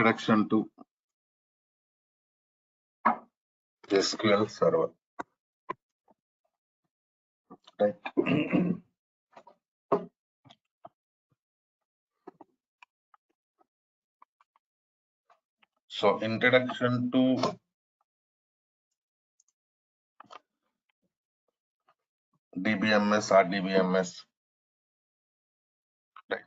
Introduction to SQL Server. Right. So, introduction to DBMS or DBMS. Right.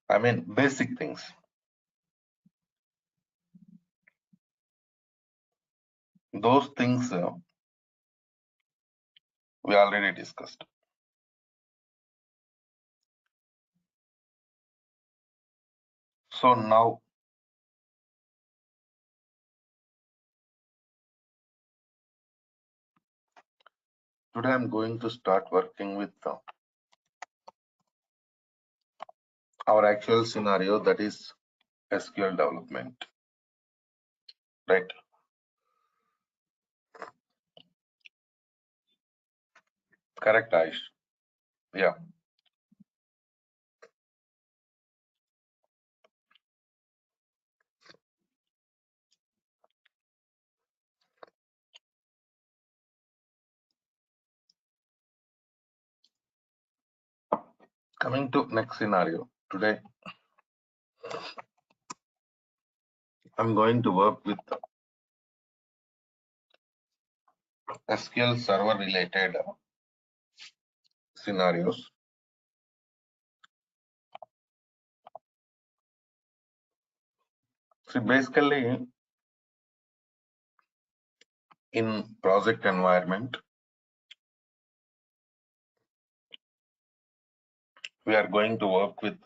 I mean, basic things. Those things we already discussed. So now today I'm going to start working with our actual scenario, that is SQL development. Right. Correct, Aish. Yeah. Coming to next scenario. Today I'm going to work with SQL Server related scenarios. See, basically in project environment, we are going to work with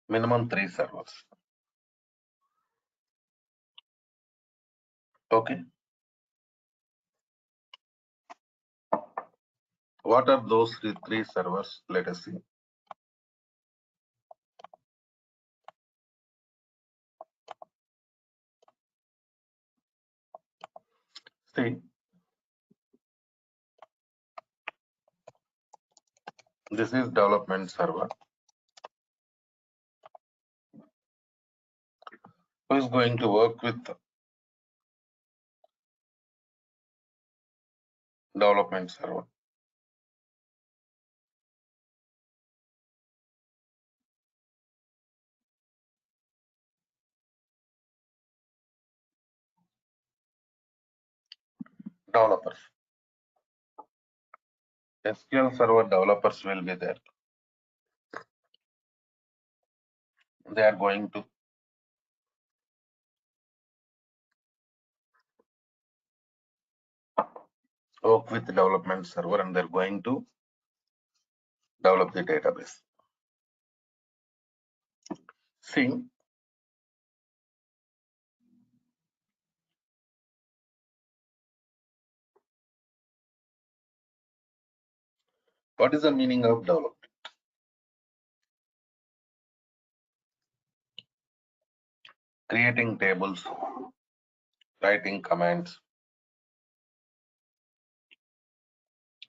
minimum 3 servers. Okay. What are those three servers? Let us see. See, this is development server. Who is going to work with development server? Developers. SQL Server developers will be there. They are going to work with development server and they're going to develop the database. See, what is the meaning of development? Creating tables, writing commands,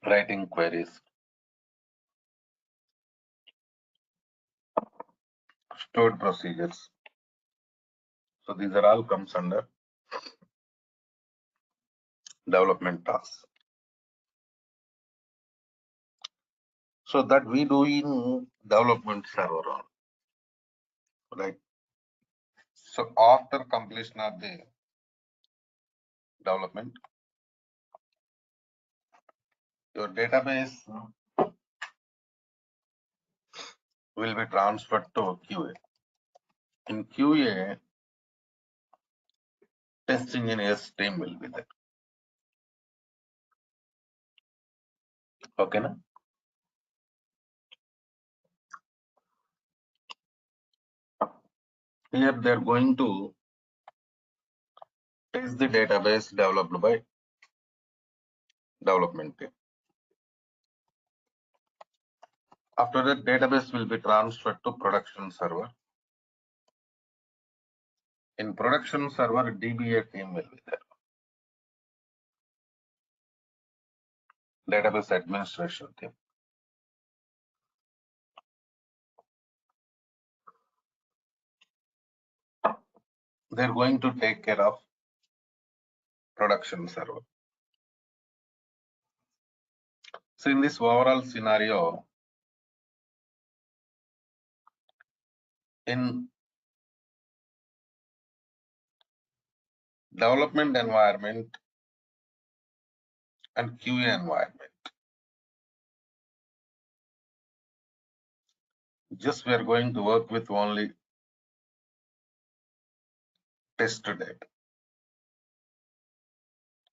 writing queries, stored procedures. So these are all comes under development tasks. So that we do in development server on, right? So after completion of the development, your database will be transferred to QA. In QA, test engineers team will be there. Okay, na? Here they are going to test the database developed by development team. After that, database will be transferred to production server. In production server, DBA team will be there. database administration team. They're going to take care of production server. So in this overall scenario, in development environment and QA environment, just we are going to work with only test data.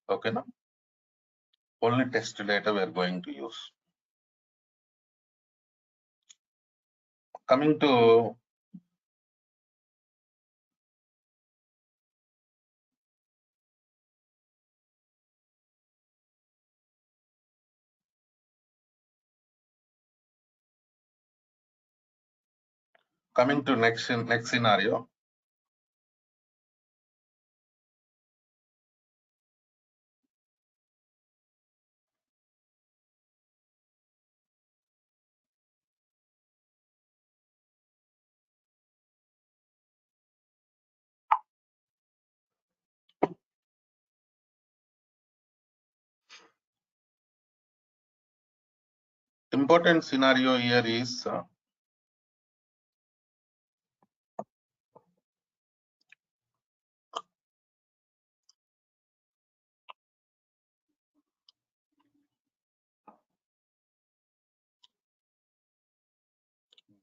Okay, now only test data we are going to use. Coming to next scenario. Important scenario here is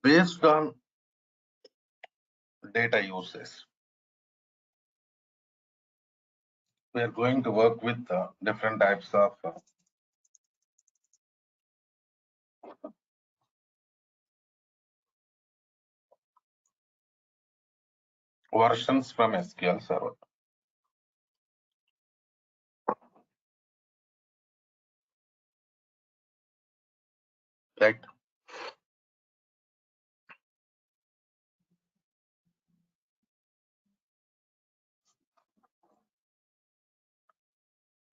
based on data uses. We are going to work with different types of versions from SQL Server. Right.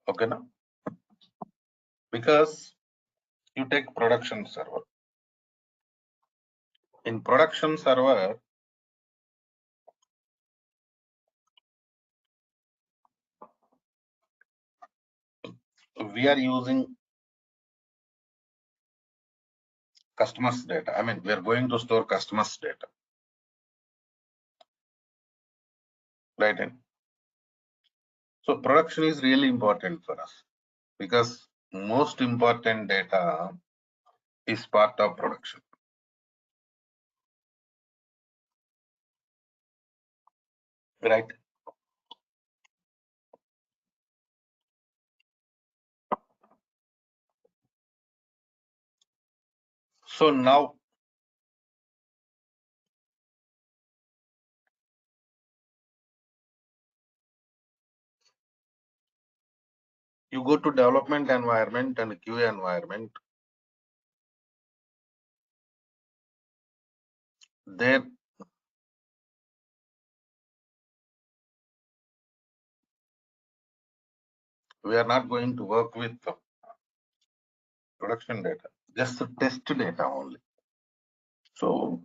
Okay, now because you take production server. In production server, we are using customers data. I mean, we are going to store customers data. Right. In. So production is really important for us because most important data is part of production. Right. So now you go to development environment and QA environment. There we are not going to work with production data, just the test data only. So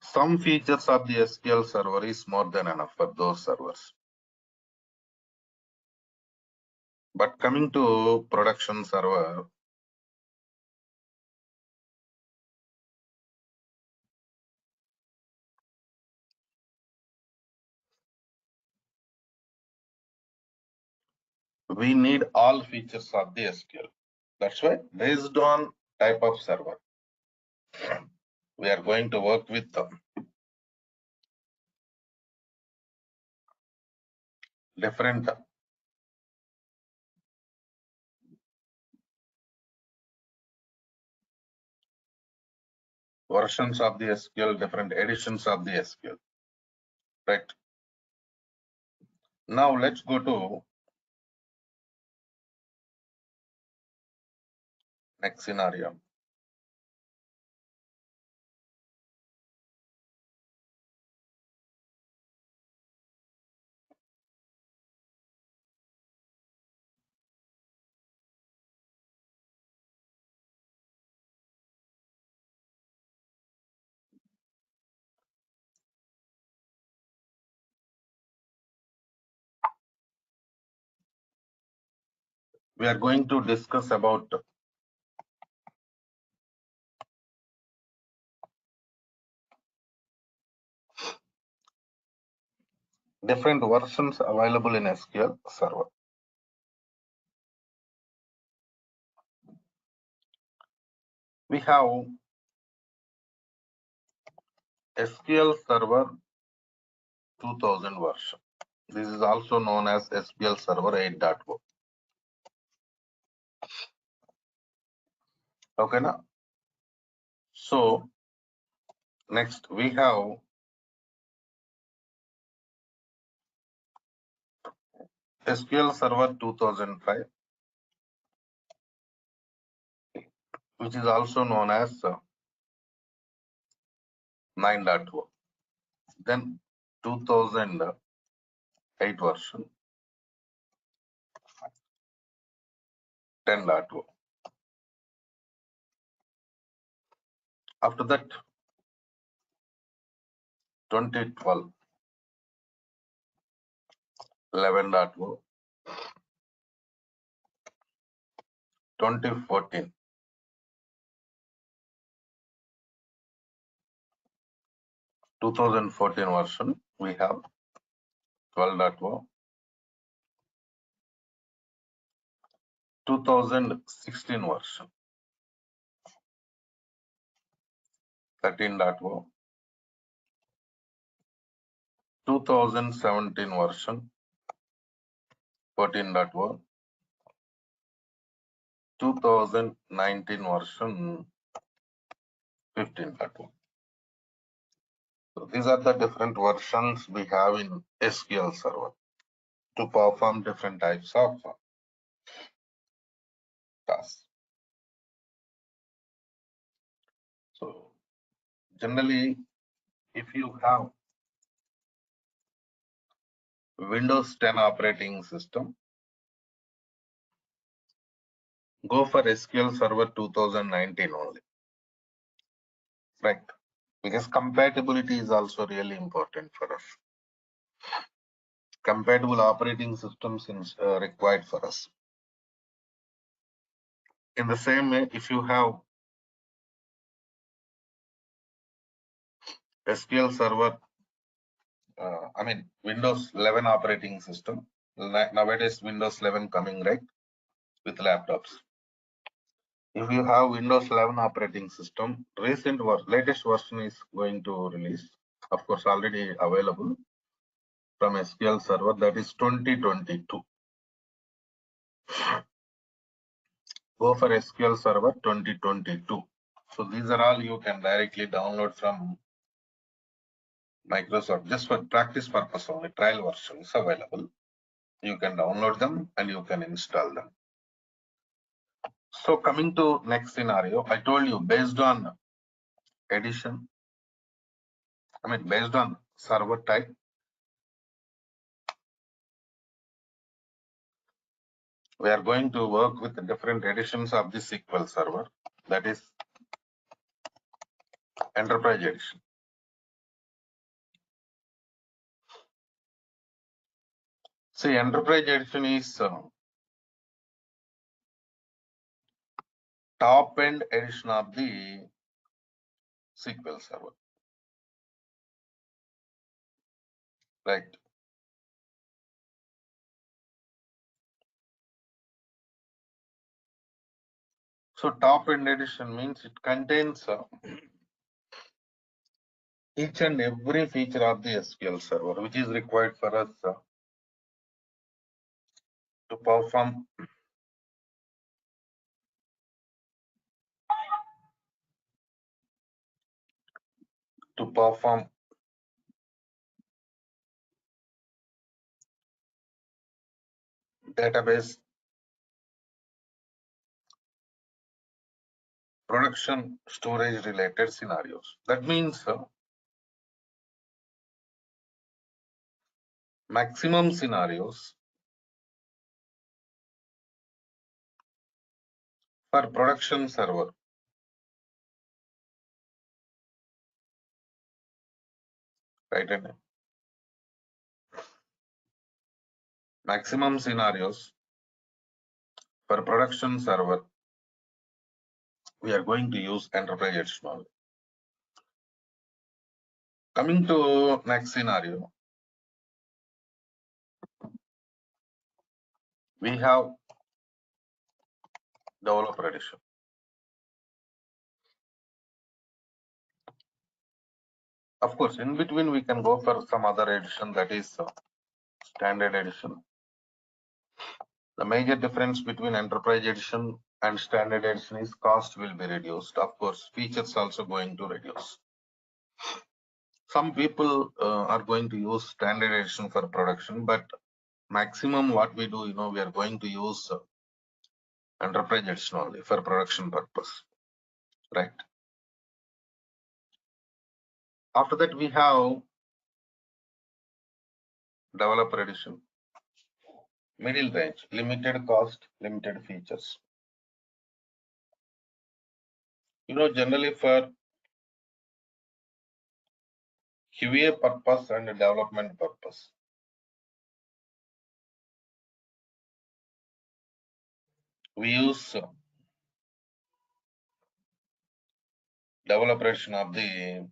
some features of the SQL server is more than enough for those servers. But coming to production server, we need all features of the SQL. That's why based on type of server, we are going to work with different versions of the SQL, different editions of the SQL. Right. Now let's go to next scenario. We are going to discuss about different versions available in SQL Server. We have SQL Server 2000 version. This is also known as SQL Server 8.0. Okay, now. So next we have SQL Server 2005, which is also known as 9.0. Then 2008 version 10.0. After that 2012 11.0, 2014 2014 version we have 12.0, 2016 version 13.0, 2017 version 14.0, 2019 version 15.0. So these are the different versions we have in SQL Server to perform different types of tasks. So generally, if you have Windows 10 operating system, go for SQL Server 2019 only, right? Because compatibility is also really important for us. Compatible operating systems is required for us. In the same way, if you have SQL Server, Windows 11 operating system, nowadays Windows 11 coming, right, with laptops. If you have Windows 11 operating system, latest version is going to release, of course, already available from SQL Server, that is 2022. Go for SQL Server 2022. So these are all you can directly download from Microsoft, just for practice purpose only. Trial version is available. You can download them and you can install them. So coming to next scenario, I told you based on edition, based on server type, we are going to work with the different editions of the SQL Server, that is Enterprise Edition. See, Enterprise Edition is top end edition of the SQL Server, right? So top end edition means it contains each and every feature of the SQL Server, which is required for us to perform database production storage related scenarios. That means maximum scenarios for production server, right? And maximum scenarios For production server, we are going to use enterprise edition only. Coming to next scenario, we have developer edition. Of course, in between we can go for some other edition, that is standard edition. The major difference between enterprise edition and standard edition is cost will be reduced. Of course, features also going to reduce. Some people are going to use standard edition for production, but maximum what we do, we are going to use enterprise edition only for production purpose, right? After that, we have developer edition, middle range, limited cost, limited features. Generally for QA purpose and development purpose, we use developer edition of the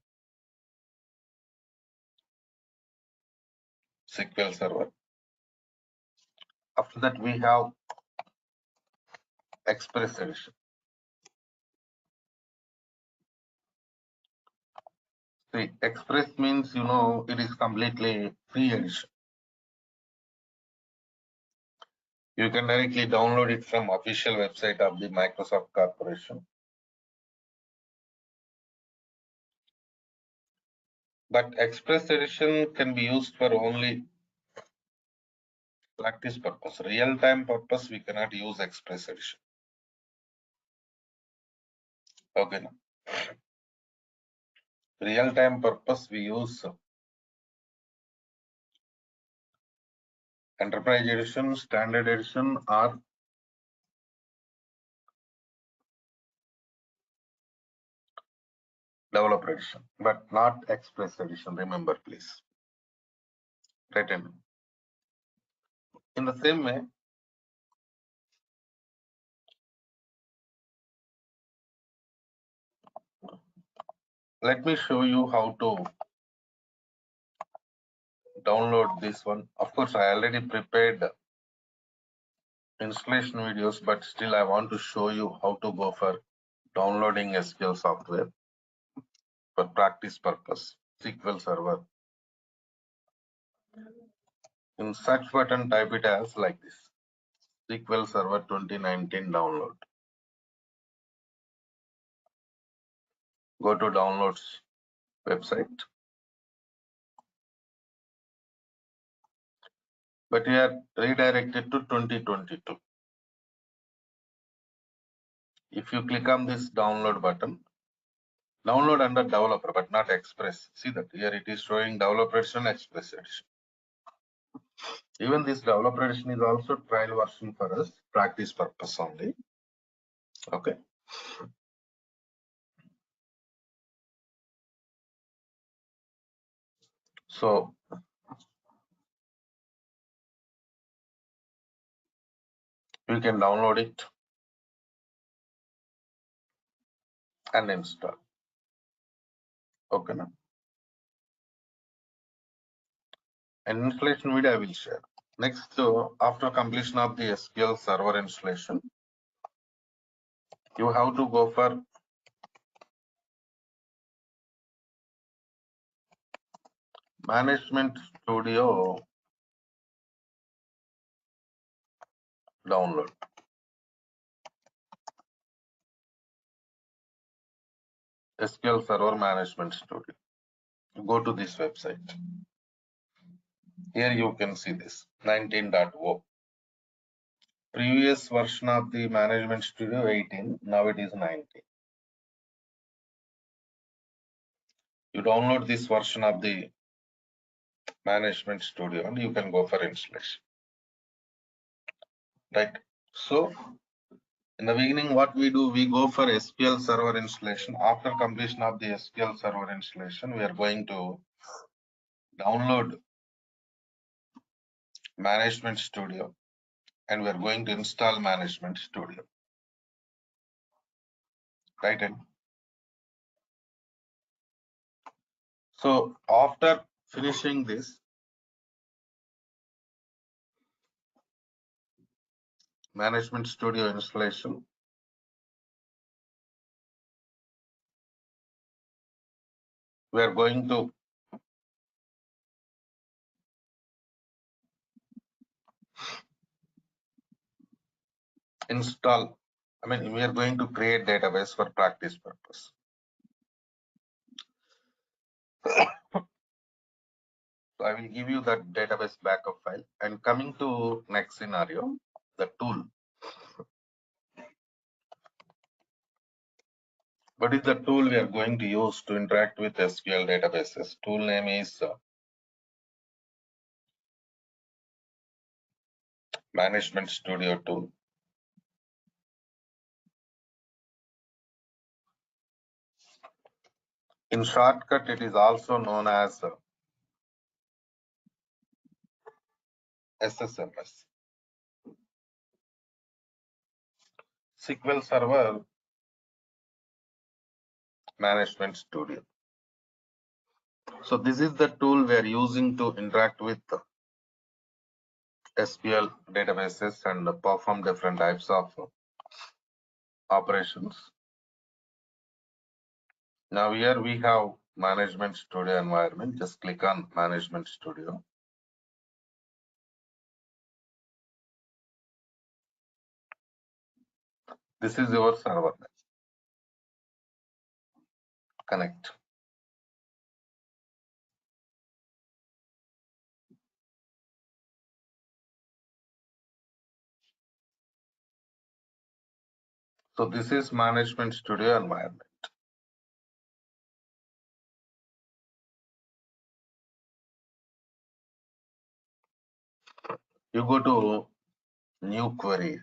SQL Server. After that, we have Express edition. See, Express means, it is completely free edition. You can directly download it from official website of the Microsoft Corporation. But Express edition can be used for only practice purpose. Real-time purpose, we cannot use Express edition. Okay. Now, real-time purpose, we use enterprise edition, standard edition, or developer edition, but not Express edition. Remember, please. Written. In the same way, let me show you how to download this one. Of course, I already prepared installation videos, but still I want to show you how to go for downloading SQL software for practice purpose. SQL Server. In search button, type it as like this: SQL Server 2019 download. Go to downloads website. But we are redirected to 2022. If you click on this download button, download under developer, but not Express. See that here it is showing developer edition, Express edition. Even this developer edition is also trial version for us, practice purpose only. Okay. So you can download it and install. Okay. Now, an installation video I will share. Next, after completion of the SQL Server installation, you have to go for Management Studio download. SQL Server Management Studio. Go to this website. Here you can see this 19.0. Previous version of the Management Studio 18, now it is 19. You download this version of the Management Studio and you can go for installation. Right. So in the beginning, what we do, we go for SQL Server installation. After completion of the SQL Server installation, we are going to download Management Studio and we are going to install Management Studio. Right? And so after finishing this Management Studio installation, we are going to install, we are going to create database for practice purpose. So I will give you that database backup file. And coming to next scenario, the tool. What is the tool we are going to use to interact with SQL databases? Tool name is Management Studio tool. In shortcut, it is also known as SSMS. SQL Server Management Studio. So this is the tool we are using to interact with SQL databases and perform different types of operations. Now here we have Management Studio environment. Just click on Management Studio. This is your server. Connect. So this is Management Studio environment. You go to New Query.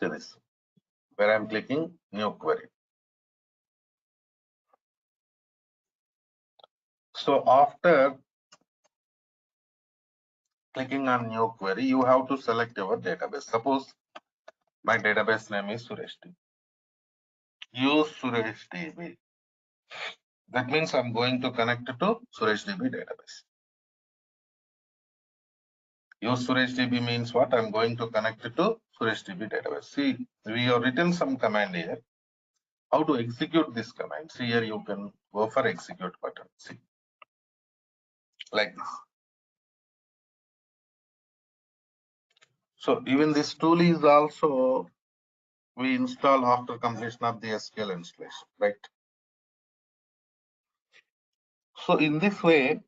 See this, where I'm clicking New Query. So after clicking on New Query, you have to select your database. Suppose my database name is Suresh DB. Use Suresh DB. That means I'm going to connect to Suresh DB database. Use Suresh DB means what? I'm going to connect it to Suresh DB database. See, we have written some command here. How to execute this command? See, here you can go for execute button. See, like this. So even this tool is also we install after completion of the SQL installation, right? So in this way,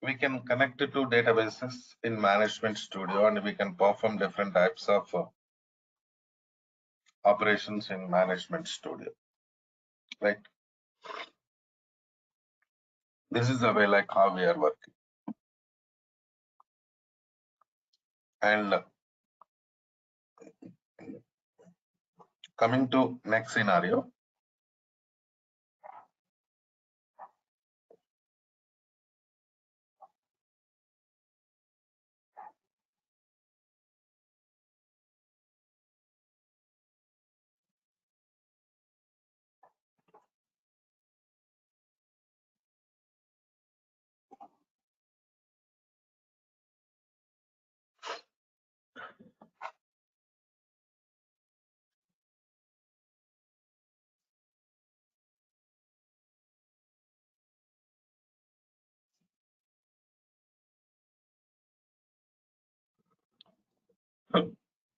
we can connect it to databases in Management Studio, and we can perform different types of operations in Management Studio, right? This is the way like how we are working. And coming to next scenario.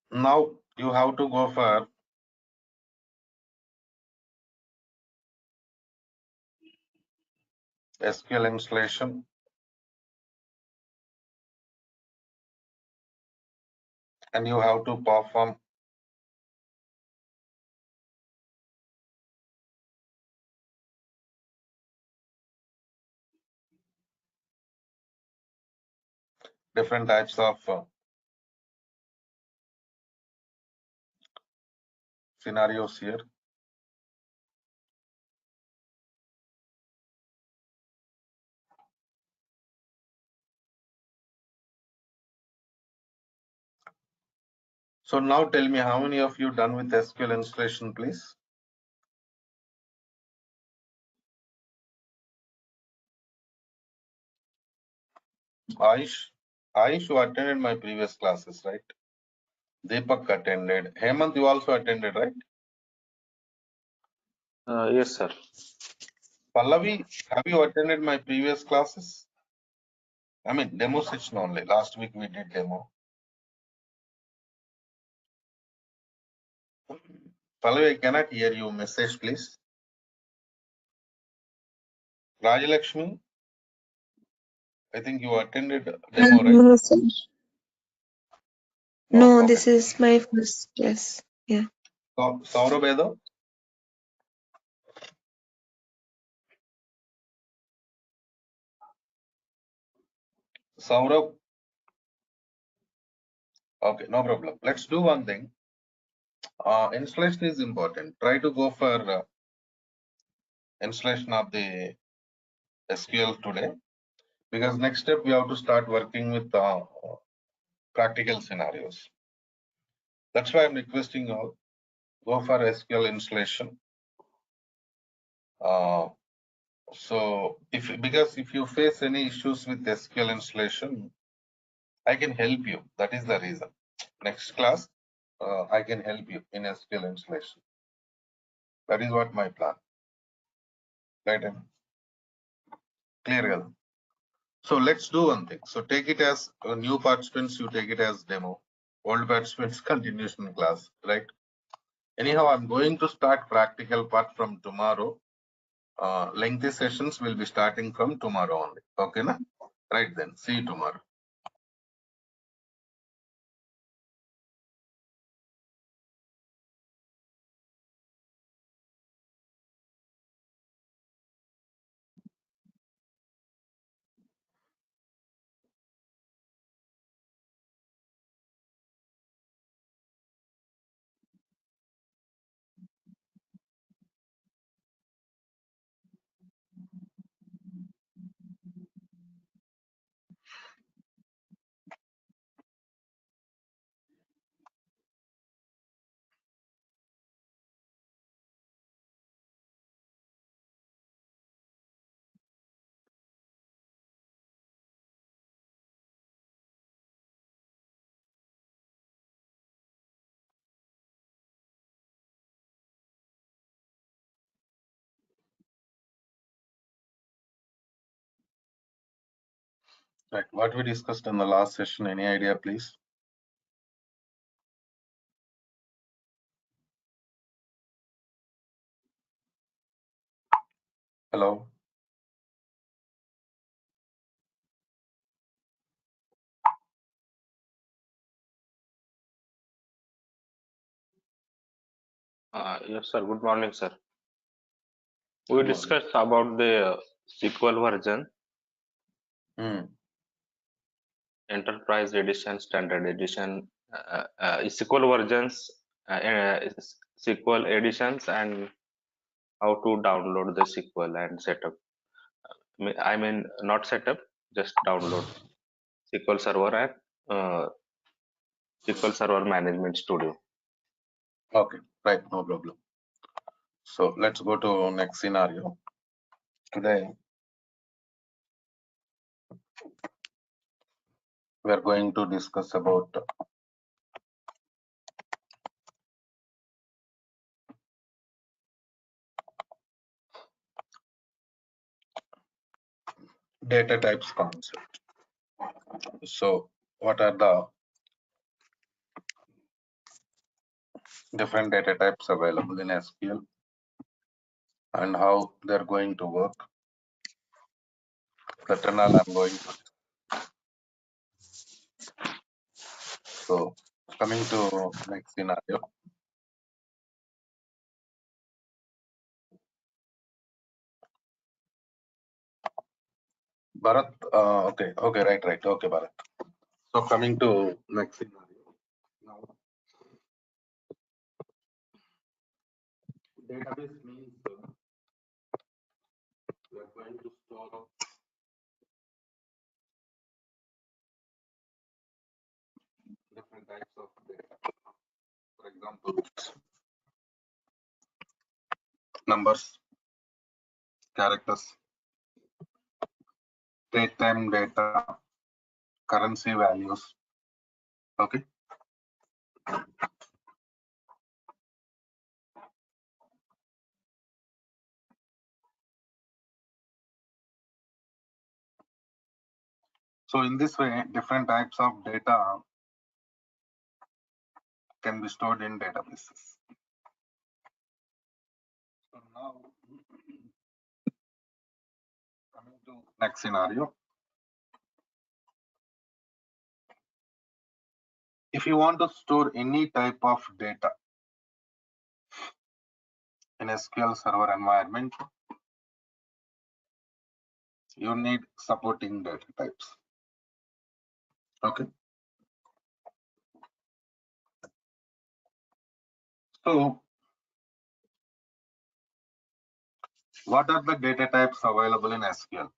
Now you have to go for SQL installation, and you have to perform different types of scenarios here. So now tell me, how many of you done with SQL installation, please? Aish, you attended my previous classes, right? Deepak attended. Hemant, you also attended, right? Yes, sir. Pallavi, have you attended my previous classes? I mean, demo session only. Last week we did demo. Pallavi, I cannot hear you. Message, please. Rajalakshmi, I think you attended demo, right? No, sir. No, okay. this is my first class. Yeah. Saurabh Edo? Saurabh? Okay, no problem. Let's do one thing. Installation is important. Try to go for installation of the SQL today, because next step we have to start working with practical scenarios. That's why I'm requesting you all, go for SQL installation. So because if you face any issues with SQL installation, I can help you. That is the reason. Next class, I can help you in SQL installation. That is what my plan. Right? Clear, girl. So let's do one thing. So take it as new participants, you take it as demo. Old participants, continuation class, right? Anyhow, I'm going to start practical part from tomorrow. Lengthy sessions will be starting from tomorrow only. Okay, na? Right then. See you tomorrow. Right. What we discussed in the last session, any idea, please? Hello. Yes, sir. Good morning, sir. We discussed about the SQL version, Enterprise Edition, Standard Edition, SQL versions, SQL editions, and how to download the SQL and setup. I mean, not setup, just download SQL Server and SQL Server Management Studio. Okay, right, no problem. So let's go to next scenario. Today, we are going to discuss about data types concept. So what are the different data types available in SQL and how they're going to work? That and all I'm going to. So coming to next scenario. Bharat, okay, right, okay, Bharat. So coming to next scenario. Now, database means we are going to store different types of data. examples, numbers, characters, date time data, currency values. Okay. So in this way, different types of data can be stored in databases. So now, coming to next scenario. If you want to store any type of data in SQL Server environment, you need supporting data types. Okay. So what are the data types available in SQL?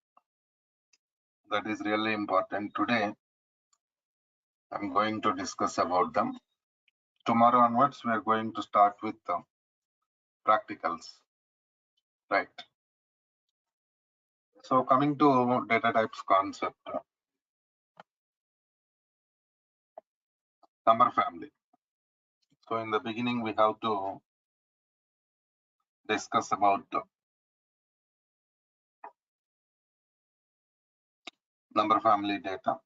That is really important. Today, I'm going to discuss about them. Tomorrow onwards, we are going to start with the practicals. Right. So coming to data types concept, number family. So in the beginning, we have to discuss about number family data.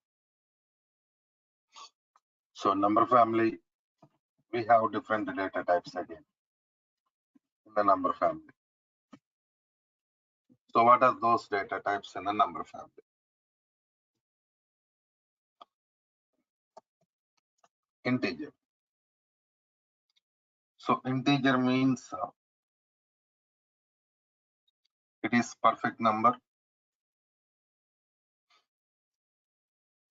So number family, we have different data types again in the number family. So what are those data types in the number family? Integer. So integer means it is perfect number.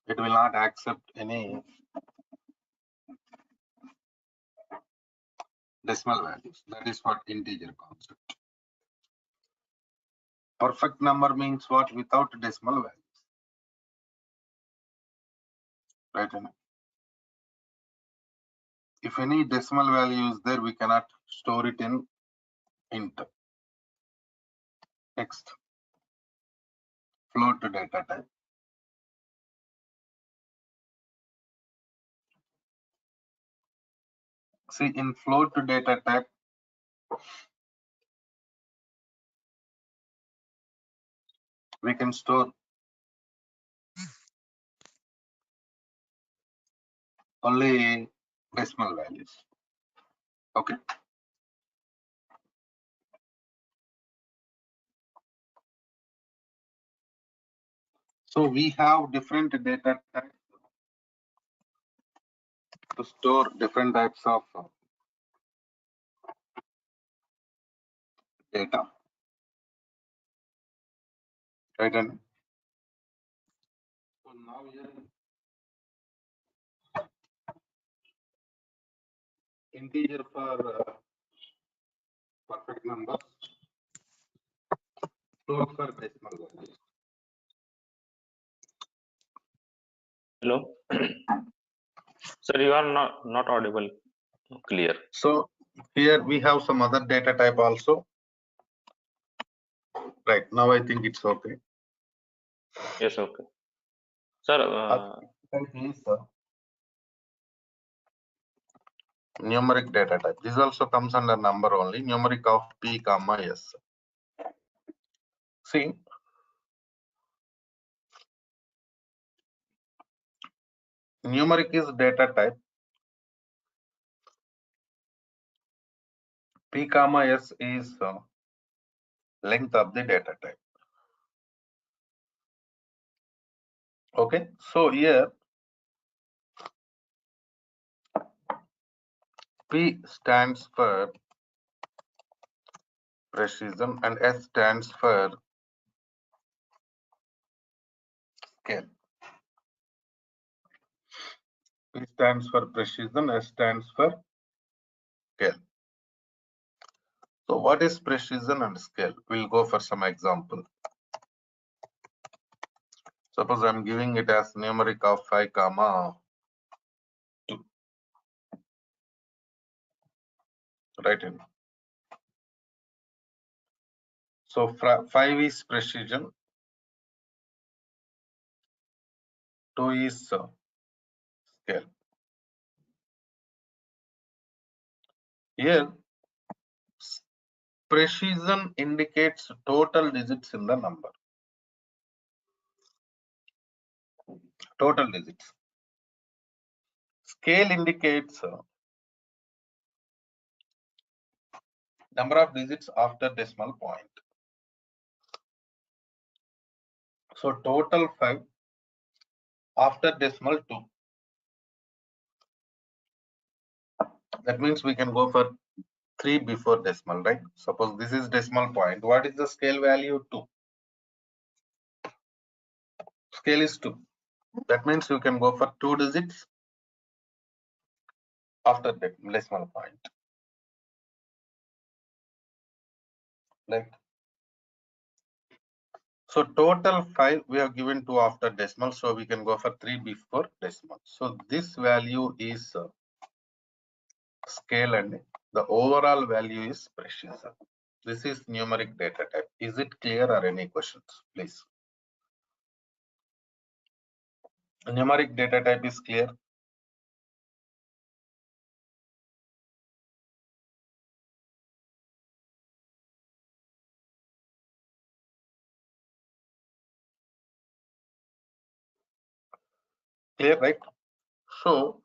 It will not accept any decimal values. That is what integer concept. Perfect number means what? Without decimal values. Right? If any decimal value is there, we cannot store it in int. Next, float data type. See, in float data type, we can store only decimal values. Okay. So we have different data types to store different types of data. Right? And so now here integer for perfect numbers, float for decimal values. Hello. Sir, you are not audible. Clear. So here we have some other data type also. Right, now I think it's okay. Yes, okay. Sir, Is numeric data type. This also comes under number only, numeric of p comma s. See, numeric is data type. P comma s is length of the data type. Okay, so here P stands for precision and S stands for scale. P stands for precision, S stands for scale. So what is precision and scale? We'll go for some example. Suppose I'm giving it as numeric of 5 comma 2. Right in. So 5 is precision, 2 is scale. Here, precision indicates total digits in the number. Total digits. Scale indicates number of digits after decimal point. So total 5 after decimal 2. That means we can go for 3 before decimal, right? Suppose this is decimal point. What is the scale value? 2. Scale is 2. That means you can go for 2 digits after the decimal point. Right? So total 5 we have given 2 after decimal. So we can go for 3 before decimal. So this value is scale and the overall value is precision. This is numeric data type. Is it clear or any questions, please? Numeric data type is clear. Clear, right? So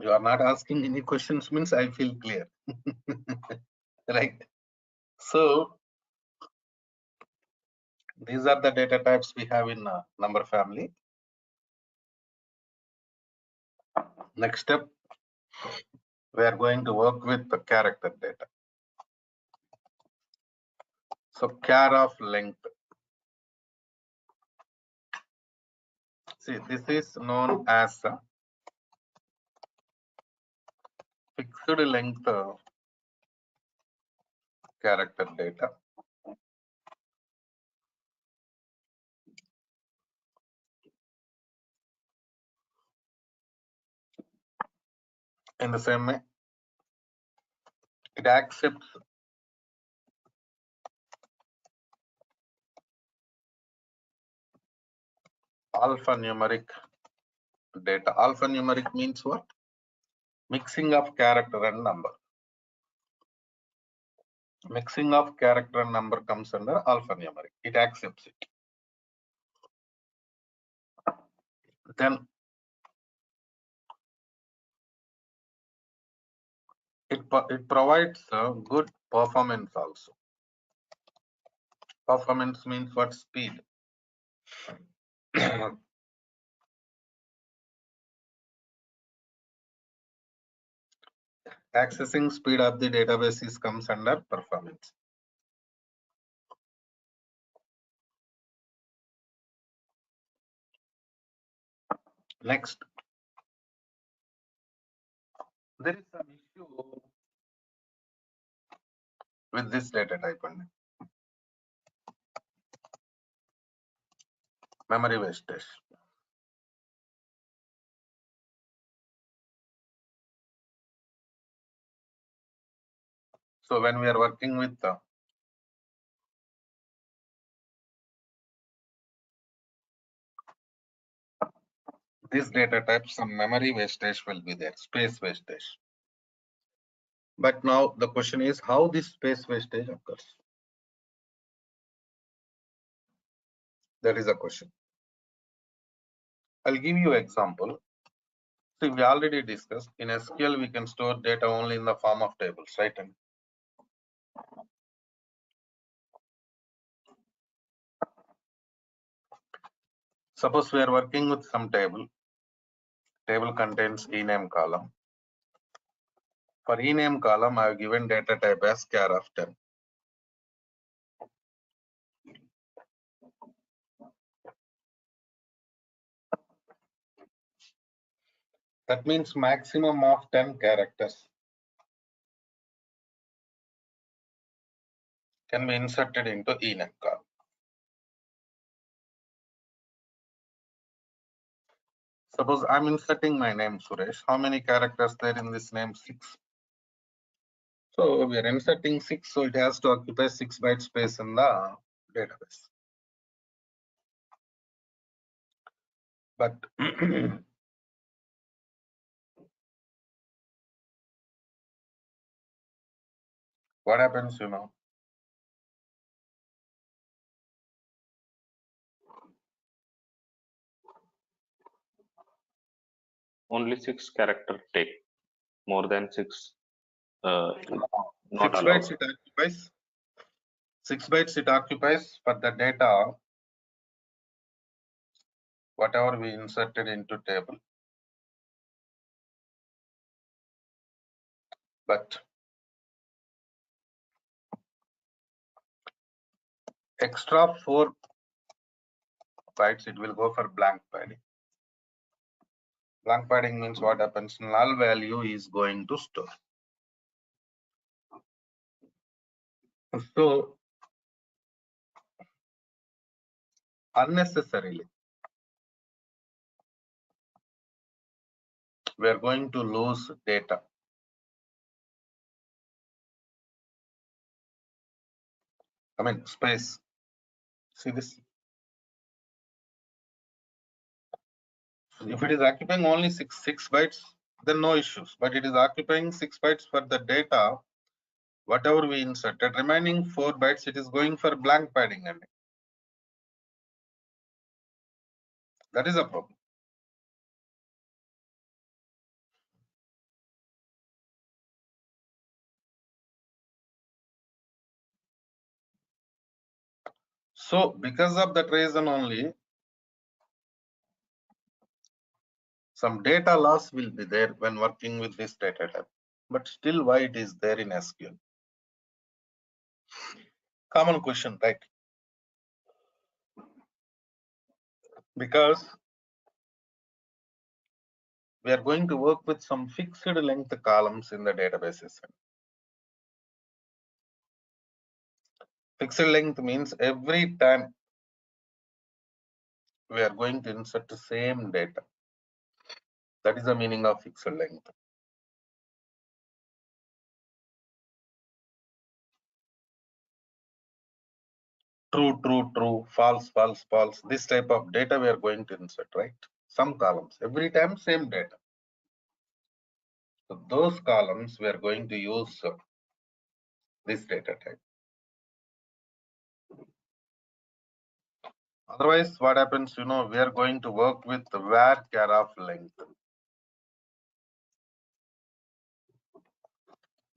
you are not asking any questions means I feel clear. Right? So these are the data types we have in number family. Next step, we are going to work with the character data. So char of length. See, this is known as fixed length character data. In the same way, it accepts alphanumeric data. Alphanumeric means what? Mixing of character and number. Mixing of character and number comes under alphanumeric. It accepts it. Then it provides a good performance also. Performance means what? Speed. Accessing speed of the databases comes under performance. Next, there is some issue with this data type and memory wastage. So when we are working with this data type, some memory wastage will be there, space wastage. But now the question is how this space wastage occurs. That is a question. I'll give you an example. See, we already discussed in SQL we can store data only in the form of tables, right? And suppose we are working with some table. Table contains ename column. For ename column, I have given data type as char of 10. That means maximum of 10 characters can be inserted into ename column. Suppose I'm inserting my name Suresh. How many characters there in this name? 6. So we are inserting 6, so it has to occupy 6 byte space in the database. But what happens, Only 6 character take. More than 6 not 6 allowed. bytes it occupies. 6 bytes it occupies for the data, whatever we inserted into table. But extra 4 bytes it will go for blank padding. Blank padding means what happens? Null value is going to store. So unnecessarily we are going to lose data. I mean space. See this? If it is occupying only 6 bytes, then no issues. But it is occupying 6 bytes for the data, whatever we inserted. Remaining 4 bytes, it is going for blank padding. And that is a problem. So because of that reason only, some data loss will be there when working with this data type. But still, why it is there in SQL? Common question, right? Because we are going to work with some fixed length columns in the databases. Fixed length means every time we are going to insert the same data. That is the meaning of fixed length. True, true, true, false, false, false. This type of data we are going to insert, right? Some columns, every time same data. So those columns we are going to use this data type. Otherwise, what happens, we are going to work with varchar of length.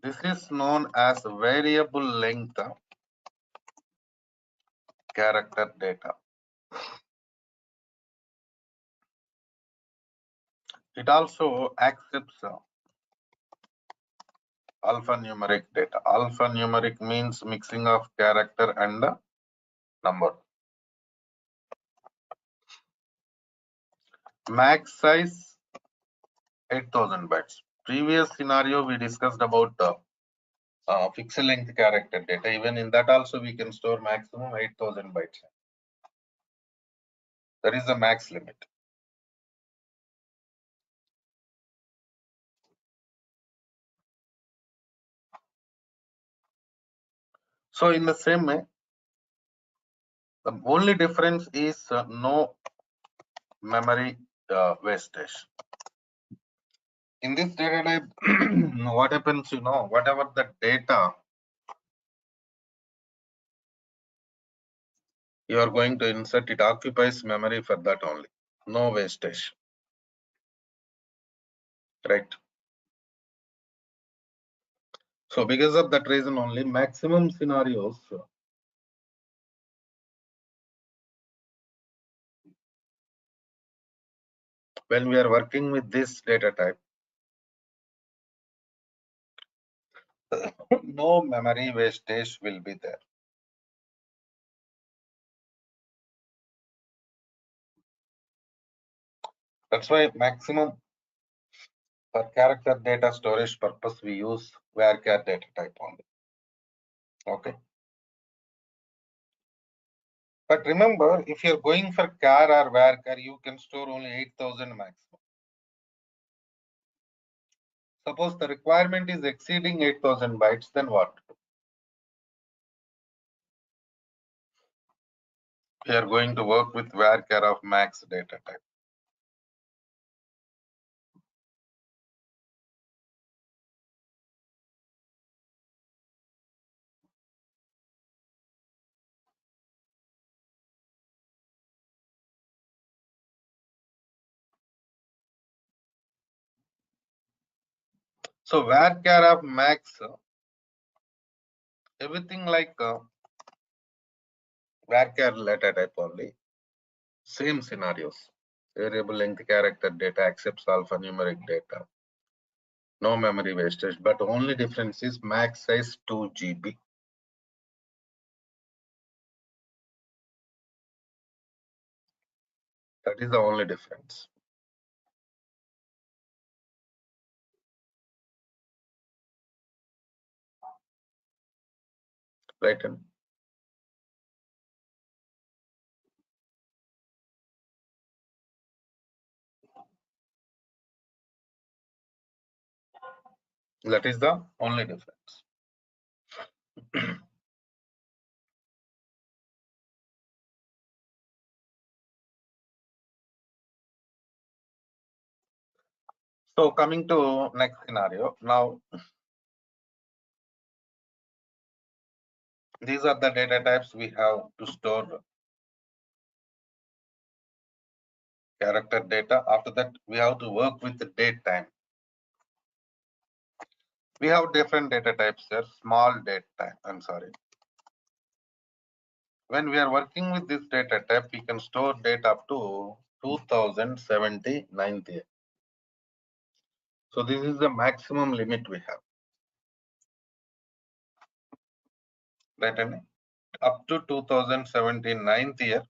This is known as variable length character data. It also accepts alphanumeric data. Alphanumeric means mixing of character and number. Max size 8000 bytes. Previous scenario we discussed about fixed length character data. Even in that also we can store maximum 8000 bytes. That is the max limit. So in the same way, the only difference is no memory wastage. In this data type, what happens, whatever the data you are going to insert, it occupies memory for that only. No wastage. Right. So because of that reason only, maximum scenarios when we are working with this data type, no memory wastage will be there. That's why maximum for character data storage purpose we use varchar data type only. Okay. But remember, if you're going for char or varchar, you can store only 8000 maximum. Suppose the requirement is exceeding 8000 bytes, then what? We are going to work with varchar of max data type. So varchar of max, everything like varchar data type only. Same scenarios. Variable length character data accepts alphanumeric data. No memory wastage, but only difference is max size 2 GB. That is the only difference. Right? That is the only difference. So coming to next scenario. Now, these are the data types we have to store character data. After that, we have to work with the date time. We have different data types here. Small date time. I'm sorry. When we are working with this data type, we can store data up to 2079. So this is the maximum limit we have. Right? And up to 2079 year,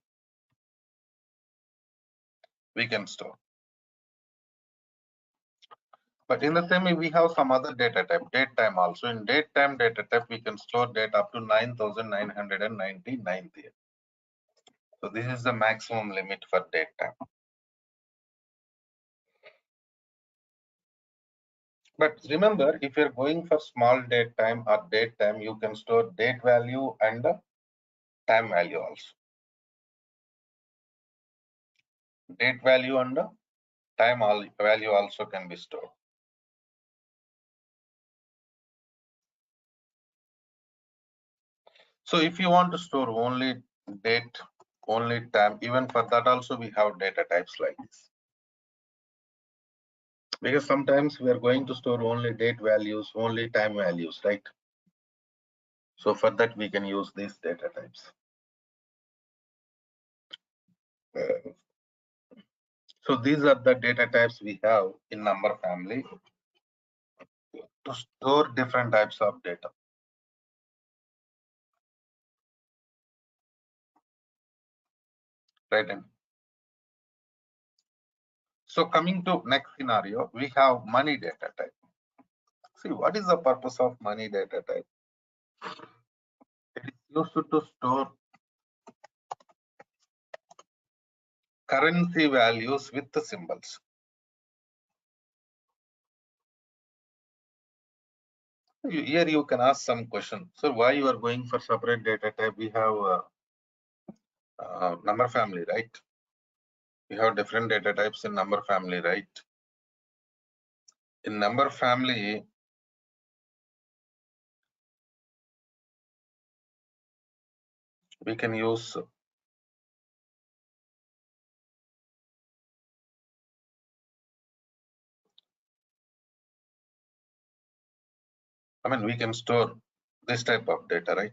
we can store. But in the same way, we have some other data type, date time also. In date time data type, we can store data up to 9999 year. So this is the maximum limit for date time. But remember, if you're going for small date time or date time, you can store date value and the time value also. Date value and the time value also can be stored. So if you want to store only date, only time, even for that also we have data types like this. Because sometimes we are going to store only date values, only time values, right? So for that we can use these data types. So these are the data types we have in number family to store different types of data. Right? So coming to next scenario, we have money data type. See, what is the purpose of money data type? It is used to store currency values with the symbols. Here you can ask some question. So why you are going for separate data type? We have number family, right? We have different data types in number family, right? In number family, we can use we can store this type of data, right?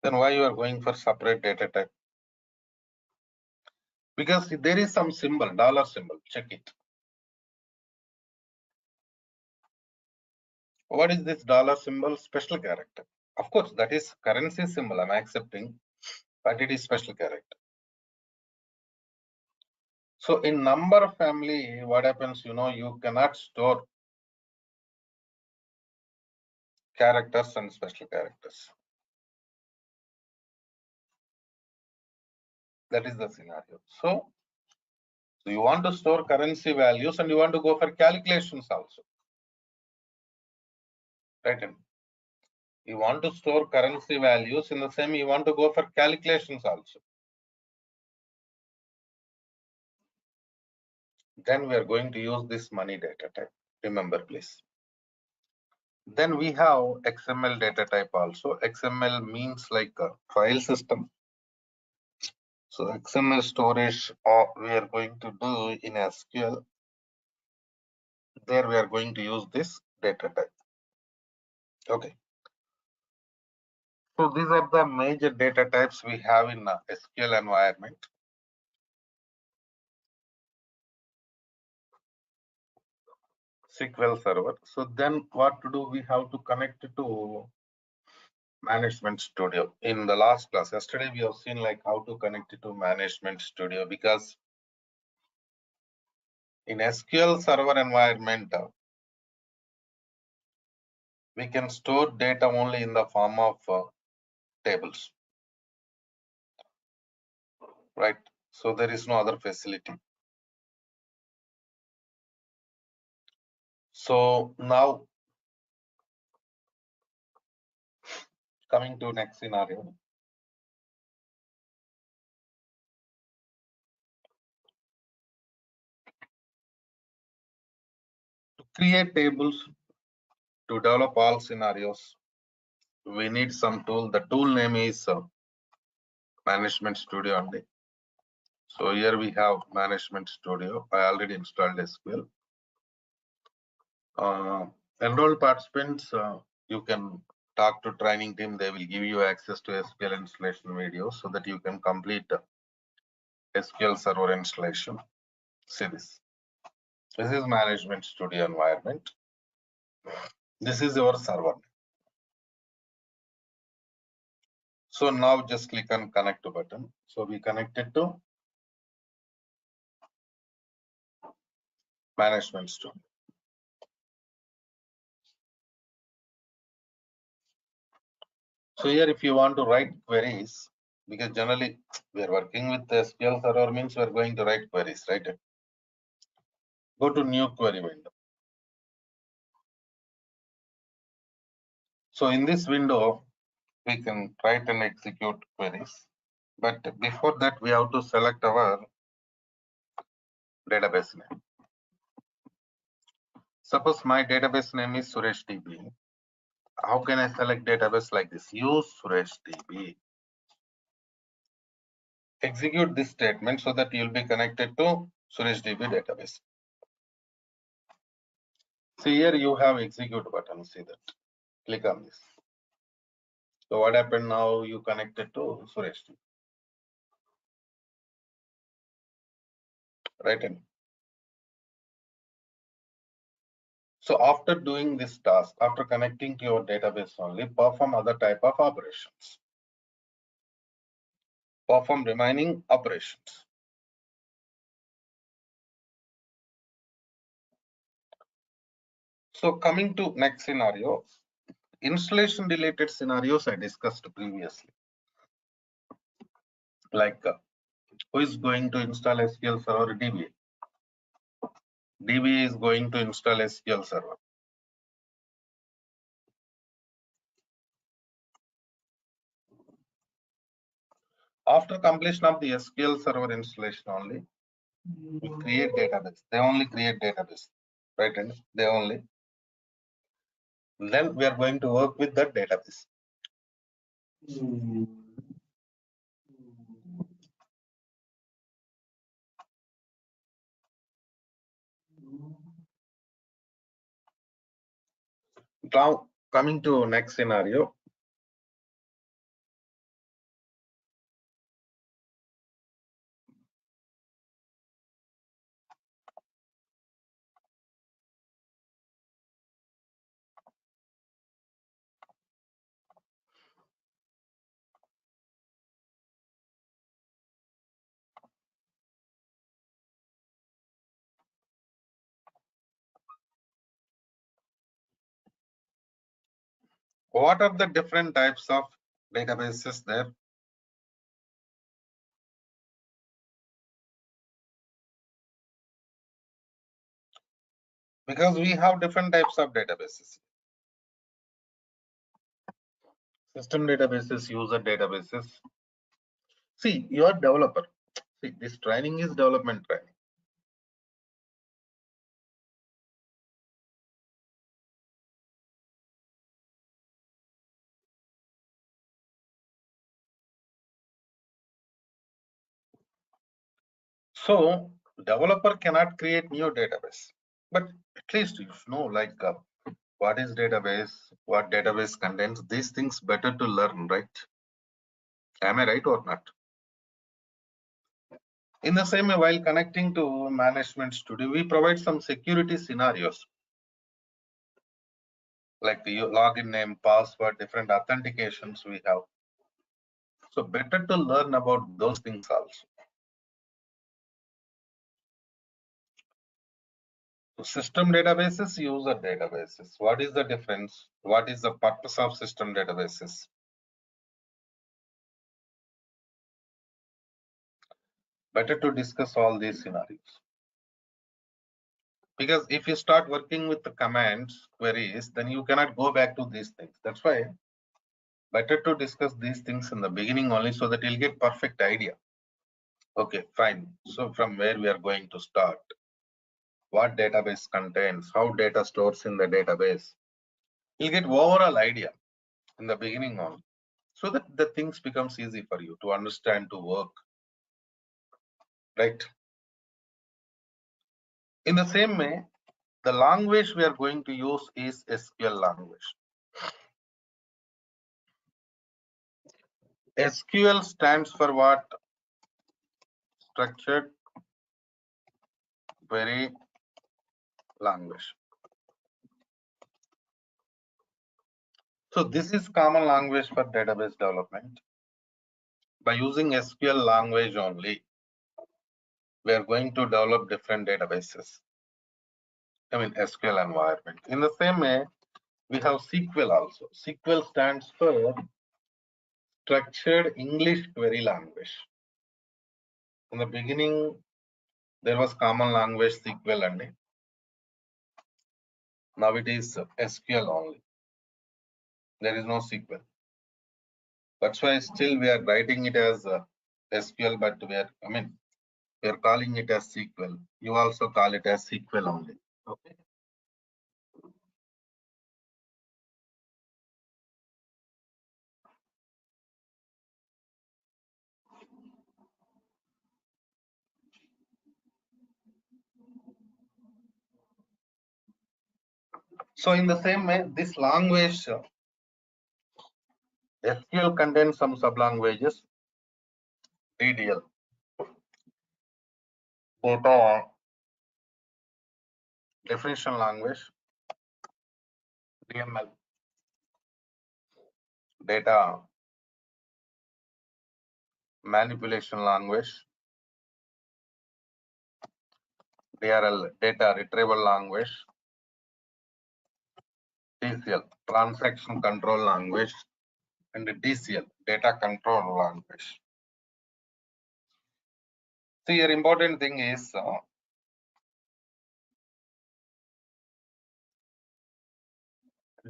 Then why you are going for separate data type? Because there is some symbol, dollar symbol, check it. What is this dollar symbol? Special character. Of course, that is currency symbol, I'm accepting, but it is special character. So in number family, what happens, you cannot store characters and special characters. That is the scenario. So you want to store currency values and you want to go for calculations also. Right? You want to store currency values, in the same you want to go for calculations also. Then we are going to use this money data type. Remember, please. Then we have XML data type also. XML means like a file system. So XML storage we are going to do in SQL. There we are going to use this data type. Okay. So these are the major data types we have in SQL environment. SQL Server. So then what to do? We have to connect it to Management Studio. In the last class, yesterday, we have seen like how to connect it to Management Studio, because in SQL Server environment, we can store data only in the form of tables, right? So there is no other facility. So now coming to next scenario. To create tables, to develop all scenarios, we need some tool. The tool name is Management Studio only. So here we have Management Studio. I already installed SQL. Enrolled participants, you can talk to training team. They will give you access to SQL installation videos so that you can complete SQL Server installation. See this. This is Management Studio environment. This is your server. So now just click on connect button. So we connected to Management Studio. So here if you want to write queries, because generally we are working with the SQL Server, means we are going to write queries, right? Go to new query window. So in this window, we can write and execute queries. But before that, we have to select our database name. Suppose my database name is Suresh DB. How can I select database like this? Use Suresh DB. Execute this statement so that you'll be connected to Suresh DB database. See here you have execute button. See that. Click on this. So what happened now? You connected to Suresh DB. Right. So after doing this task, after connecting to your database only, perform other type of operations. Perform remaining operations. So coming to next scenario, installation related scenarios I discussed previously. Like who is going to install SQL Server? DB. DB is going to install SQL Server. After completion of the SQL Server installation only, we create database. They only create database, right? And they only. Then we are going to work with that database. Now coming to next scenario. What are the different types of databases there? Because we have different types of databases. System databases, user databases. See, you are developer. See, this training is development training. So developer cannot create new database, but at least you know like what is database, what database contains. These things better to learn, right? Am I right or not? In the same way, while connecting to management studio, we provide some security scenarios like the login name, password, different authentications we have. So better to learn about those things also. So system databases, user databases. What is the difference? What is the purpose of system databases? Better to discuss all these scenarios. Because if you start working with the commands, queries, then you cannot go back to these things. That's why better to discuss these things in the beginning only so that you'll get perfect idea. Okay, fine. So from where we are going to start? What database contains? How data stores in the database? You'll get overall idea in the beginning only, so that the things becomes easy for you to understand, to work, right? In the same way, the language we are going to use is SQL language. SQL stands for what? Structured Query Language. So this is common language for database development. By using SQL language only, we are going to develop different databases. I mean SQL environment. In the same way, we have SQL also. SQL stands for Structured English Query Language. In the beginning, there was common language SQL and now it is SQL only. There is no SQL. That's why still we are writing it as SQL, but we are calling it as SQL. You also call it as SQL only. Okay. So in the same way, this language SQL contains some sublanguages. DDL, data definition language. DML, data manipulation language. DRL, data retrieval language. TCL, transaction control language. And DCL, data control language. See, your important thing is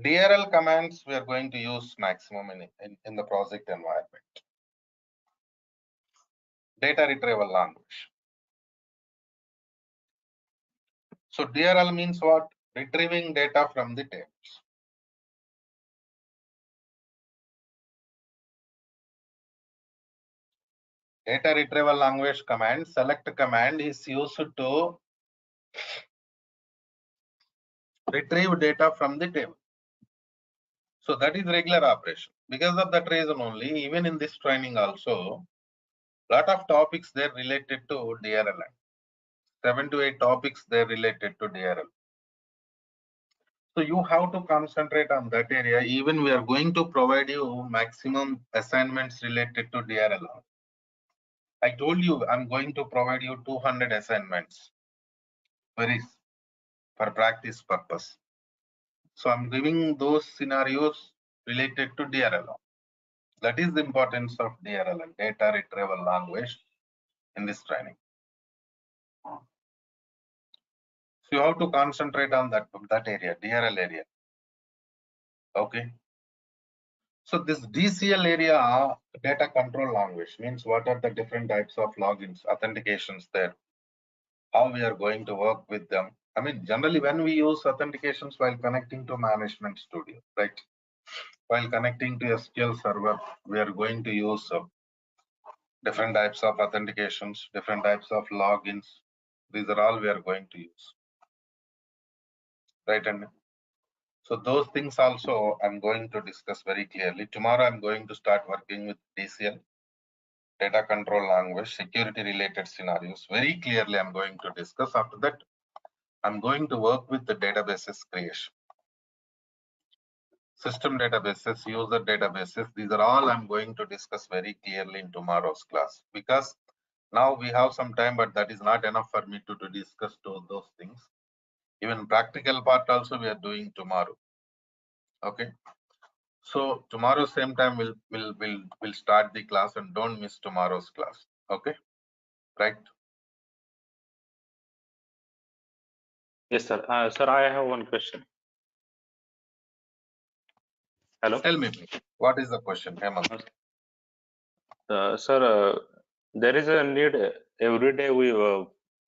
DRL commands we are going to use maximum in the project environment. Data retrieval language. So DRL means what? Retrieving data from the tables. Data retrieval language command, select command is used to retrieve data from the table. So that is regular operation. Because of that reason only, even in this training also, lot of topics there related to DRL. 7 to 8 topics there related to DRL. So you have to concentrate on that area. Even we are going to provide you maximum assignments related to DRL. I told you I'm going to provide you 200 assignments for practice purpose. So I'm giving those scenarios related to DRLL. That is the importance of DRLL, data retrieval language, in this training. So you have to concentrate on that area, DRL area. Okay. So this DCL area, data control language, means what are the different types of logins, authentications there, how we are going to work with them. I mean, generally when we use authentications while connecting to management studio, right? While connecting to SQL server, we are going to use different types of authentications, different types of logins. These are all we are going to use, right? And so those things also I'm going to discuss very clearly. Tomorrow I'm going to start working with DCL, data control language, security related scenarios. Very clearly I'm going to discuss. After that, I'm going to work with the databases creation. System databases, user databases, these are all I'm going to discuss very clearly in tomorrow's class, because now we have some time, but that is not enough for me to discuss those things. Even practical part also we are doing tomorrow. Okay. So tomorrow same time we'll start the class, and don't miss tomorrow's class. Okay. Right. Yes, sir. Sir, I have one question. Hello. Tell me, please. What is the question, Hemant? Sir, there is a need every day we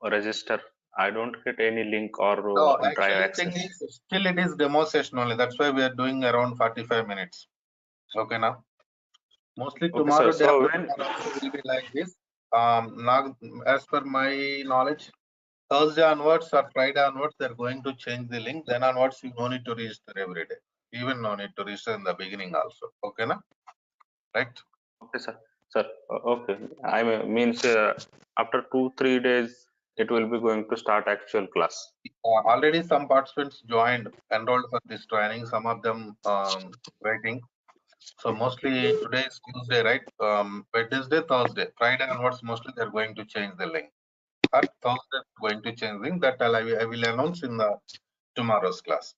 register. I don't get any link or No, drive actually thing access. is still it is demo session only. That's why we are doing around 45 minutes. Okay now. Mostly Okay, sir. tomorrow day So after when tomorrow also will be like this. Now, as per my knowledge, Thursday onwards or Friday onwards, they're going to change the link. Then onwards, you no need to register every day. Even no need to register in the beginning also. Okay, na? Right? okay, sir. Sir, okay. I means after 2-3 days it will be going to start actual class. Already some participants joined, enrolled for this training. Some of them waiting. So mostly today is Tuesday, right? Wednesday, Thursday, Friday onwards, mostly they're going to change the link. Or Thursday going to change link. That I will announce in the tomorrow's class.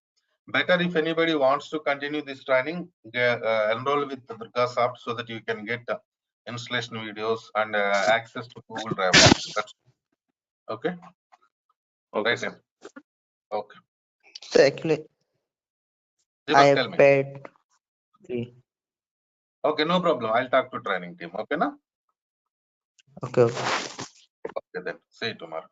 Better if anybody wants to continue this training, enroll with the Durga app so that you can get installation videos and access to Google Drive also. That's okay. Okay, Right. sir. Okay. So actually, Deepak, I tell me. paid free. Okay, no problem. I'll talk to training team. Okay, na? Okay, okay. Okay, then. See you tomorrow.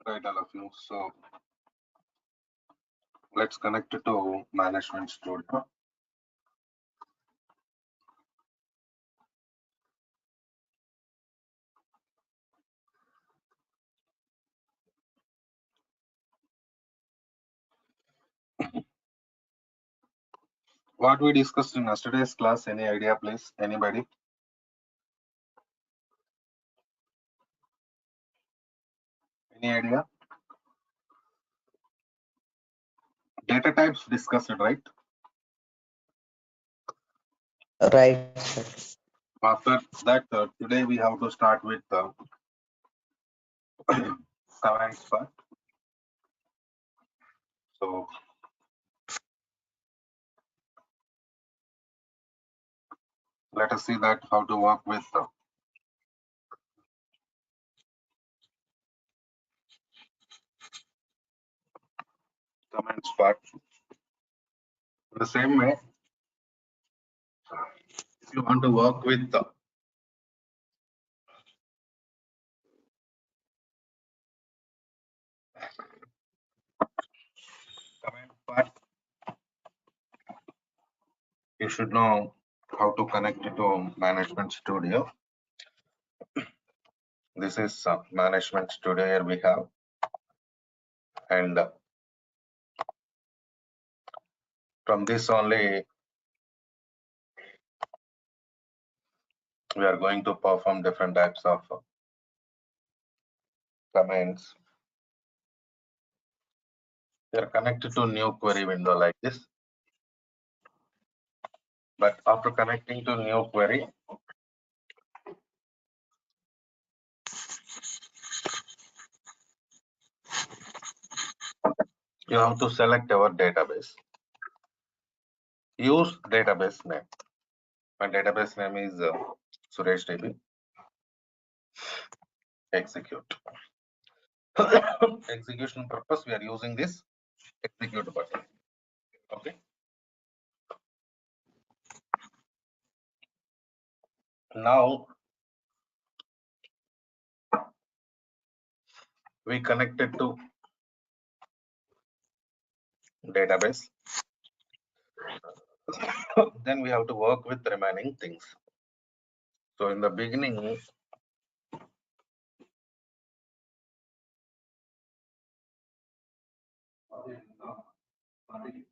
Right, all of you. So let's connect it to management studio. What we discussed in yesterday's class, any idea, please? Anybody? Any idea? Data types discussed, right? Right, sir. After that, today we have to start with commands part. So let us see that how to work with the commands part. In the same way, if you want to work with the command part, you should know how to connect it to Management Studio. This is Management Studio. Here we have, and from this only we are going to perform different types of commands. They are connected to new query window like this. But after connecting to new query, you have to select our database. Use database name. My database name is Suresh DB. Execute. Execution purpose, we are using this execute button. Okay. Now we connected to database. Then we have to work with remaining things. So in the beginning, sorry,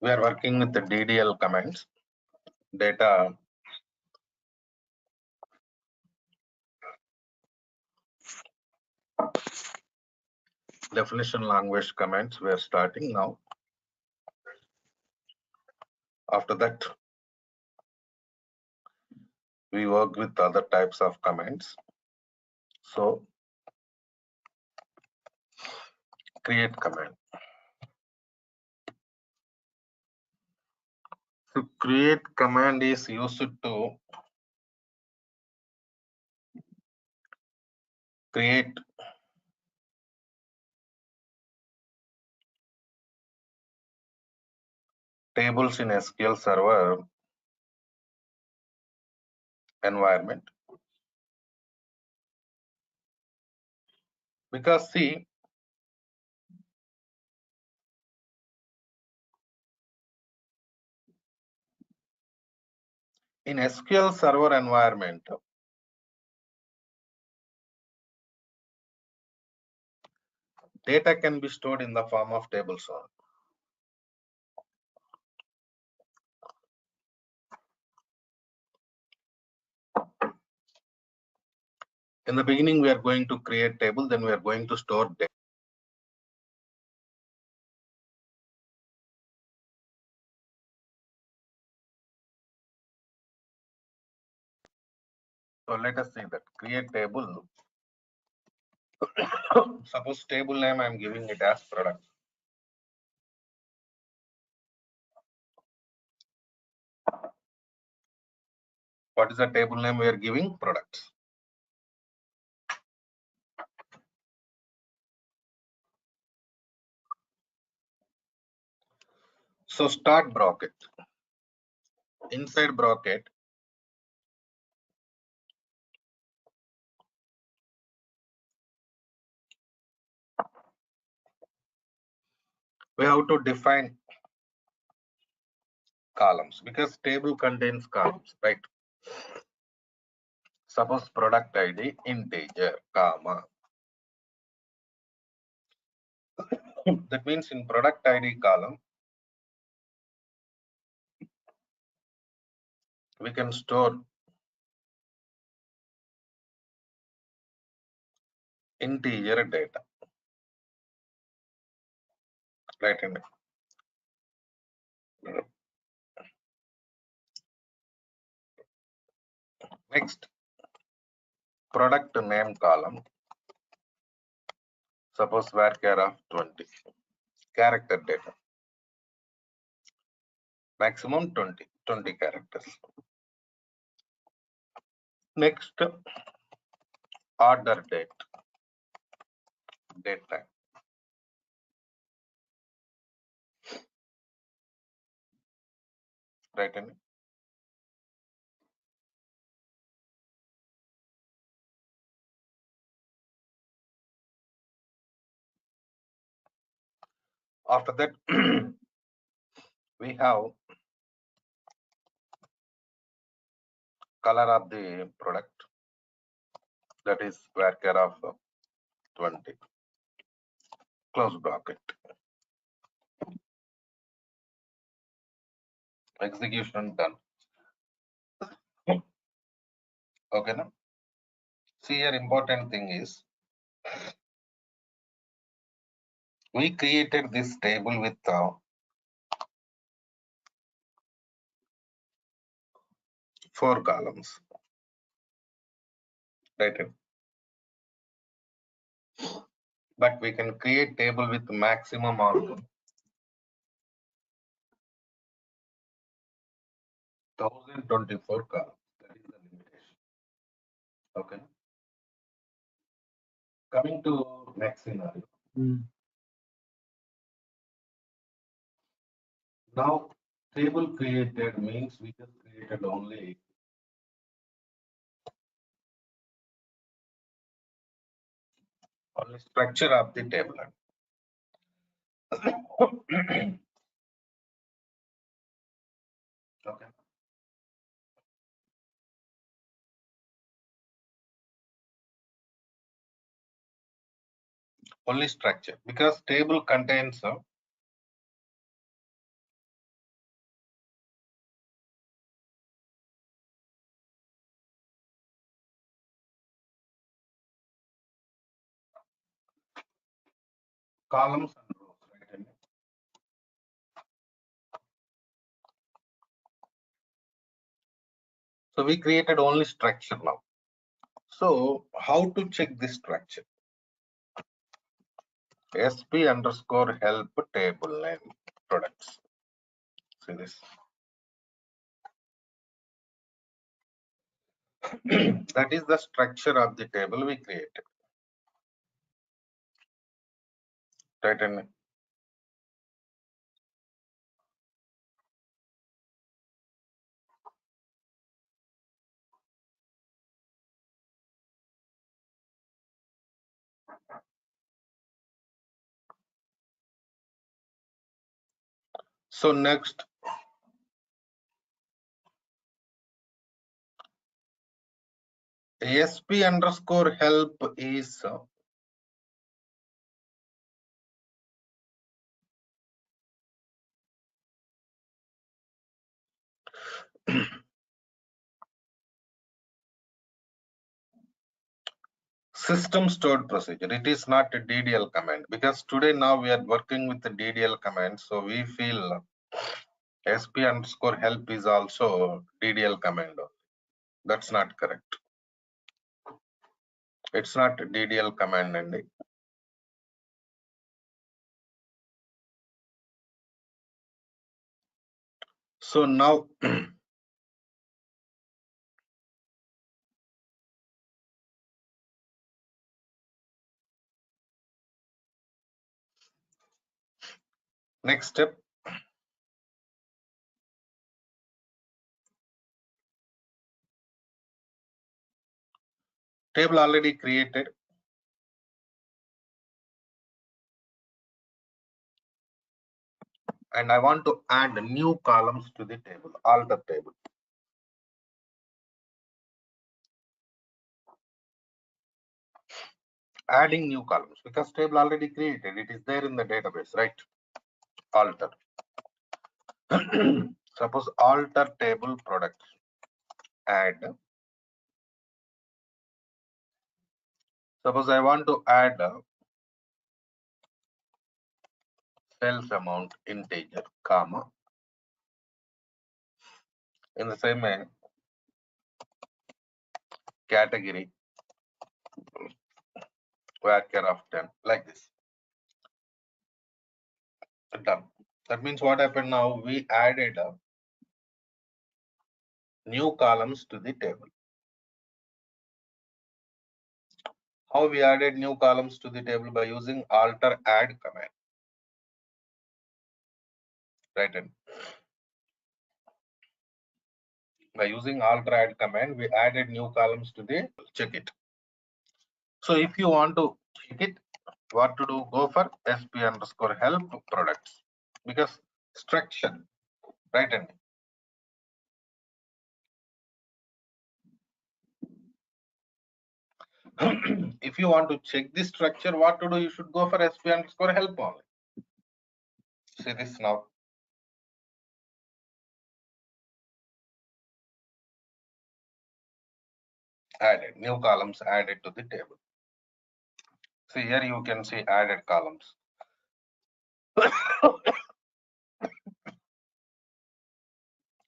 we are working with the DDL commands, data definition language commands. We are starting now. After that, we work with other types of commands. So create command. So create command is used to create tables in SQL Server environment. Because see, in SQL Server environment, data can be stored in the form of tables only. In the beginning, we are going to create table, then we are going to store data. So let us see that create table. Suppose table name I am giving it as product. What is the table name we are giving? Products. So start bracket. Inside bracket, we have to define columns because table contains columns, right? Suppose product ID integer, comma. That means in product ID column, we can store integer data, right? Next, product name column. Suppose varchar of 20, character data. Maximum 20 characters. Next, order date time, right? After that, we have color of the product, that is varchar of 20, close bracket. Execution done. Okay, now see here, important thing is we created this table with 4 columns, right? But we can create table with maximum of 1024 columns. That is the limitation. Okay. Coming to next scenario. Now, table created means we just created only structure of the table. Okay. Only structure, because table contains columns and rows, right? So we created only structure now. So how to check this structure? SP underscore help table name products. See this. That is the structure of the table we created. Right? And so next, SP underscore help is system stored procedure. It is not a DDL command, because today now we are working with the DDL command. So we feel SP underscore help is also DDL command. That's not correct. It's not DDL command. And so now next step, table already created. And I want to add new columns to the table, alter table. Adding new columns, because table already created, it is there in the database, right? Alter. Suppose alter table product, add. Suppose I want to add sales amount integer, comma. In the same way, category varchar of 10, like this. Done. That means what happened now? We added new columns to the table. How we added new columns to the table? By using alter add command. Right. And by using alter add command, we added new columns to the check it. So if you want to check it, What to do? Go for sp underscore help products because structure, right? And if you want to check the structure, what to do? You should go for sp underscore help only. See this now. Added new columns added to the table. See here you can see added columns.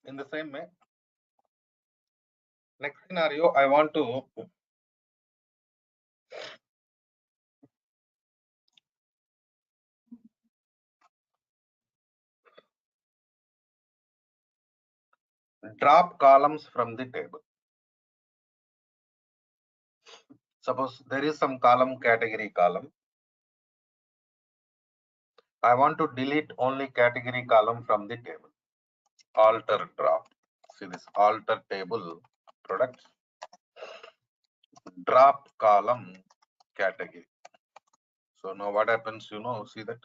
In the same way, next scenario, I want to drop columns from the table. Suppose there is some column category column. I want to delete only category column from the table. Alter drop. See this alter table products. Drop column category. So now what happens, see that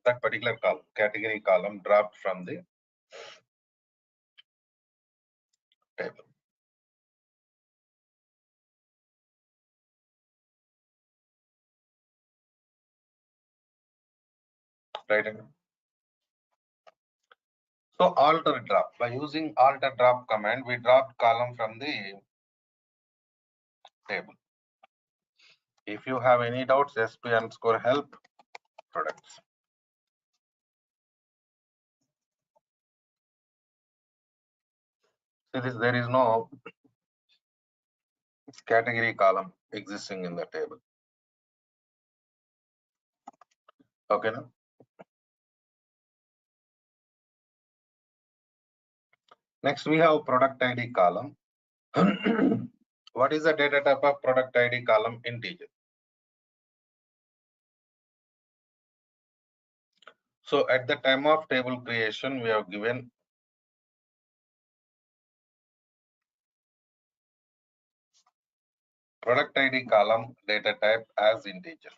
that particular column, category column dropped from the table. Right? So alter drop. By using alter drop command, we dropped column from the table. If you have any doubts, sp underscore help products. See this, there is no category column existing in the table. Okay, now? Next we have product ID column. What is the data type of product ID column? Integer. So at the time of table creation, we have given product ID column data type as integer.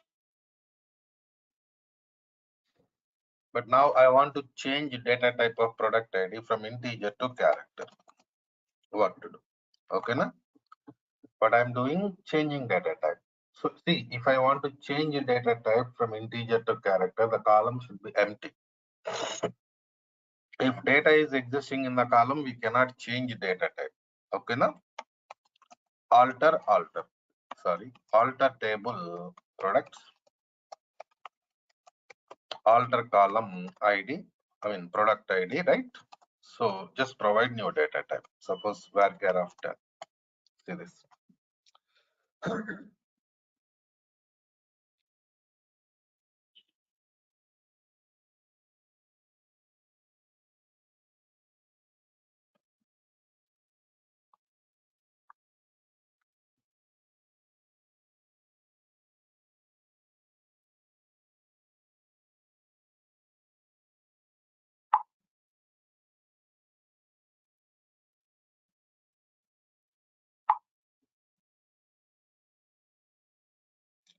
But now I want to change data type of product ID from integer to character. What to do? Okay, na? What I'm doing, changing data type. So see, if I want to change a data type from integer to character, the column should be empty. If data is existing in the column, we cannot change data type. Okay, na? Alter table products, alter column ID, product ID, right? So just provide new data type. Suppose varchar of 10. See this.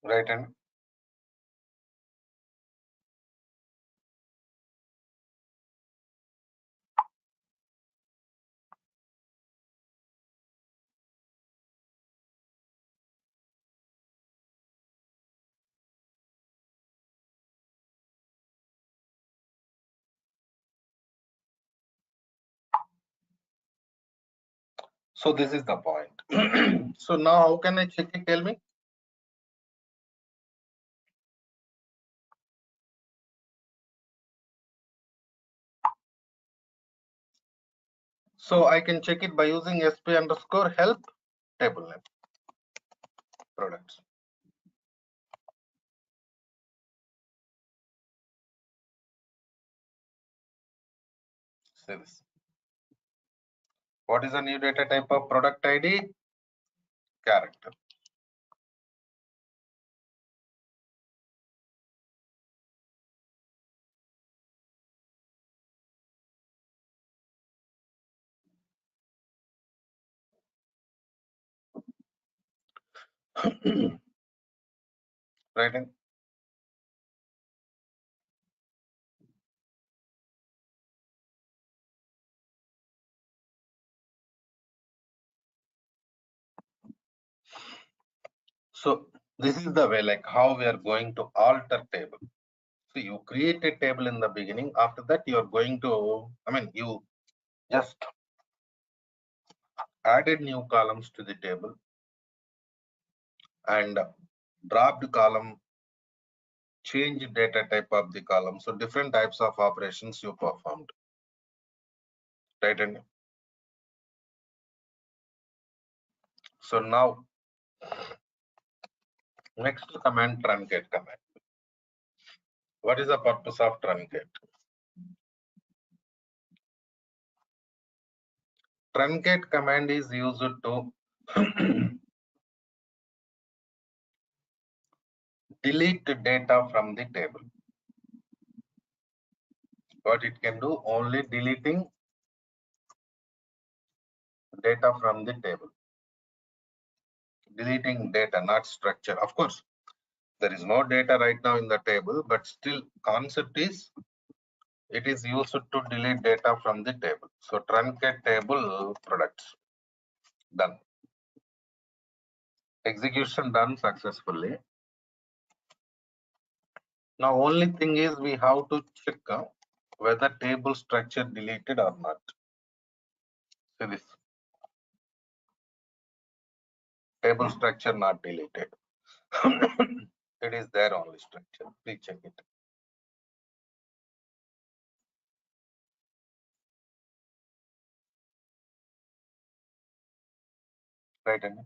Right hand. So this is the point. So now how can I check it? Tell me. So I can check it by using sp underscore help table name products. See this. What is the new data type of product ID? Character. Right? In? So this is the way, like how we are going to alter table. So you create a table in the beginning. After that, you are going to, you just added new columns to the table and dropped column, change data type of the column. So different types of operations you performed. Right? And so now next command, truncate command. What is the purpose of truncate? Truncate command is used to delete data from the table. What it can do, only deleting data from the table. Deleting data, not structure. Of course, there is no data right now in the table, but still concept is it is used to delete data from the table. So truncate table products done. Execution done successfully. Now only thing is we have to check whether table structure deleted or not. See this. Table structure not deleted. It is there only structure. Please check it. Right, Anil?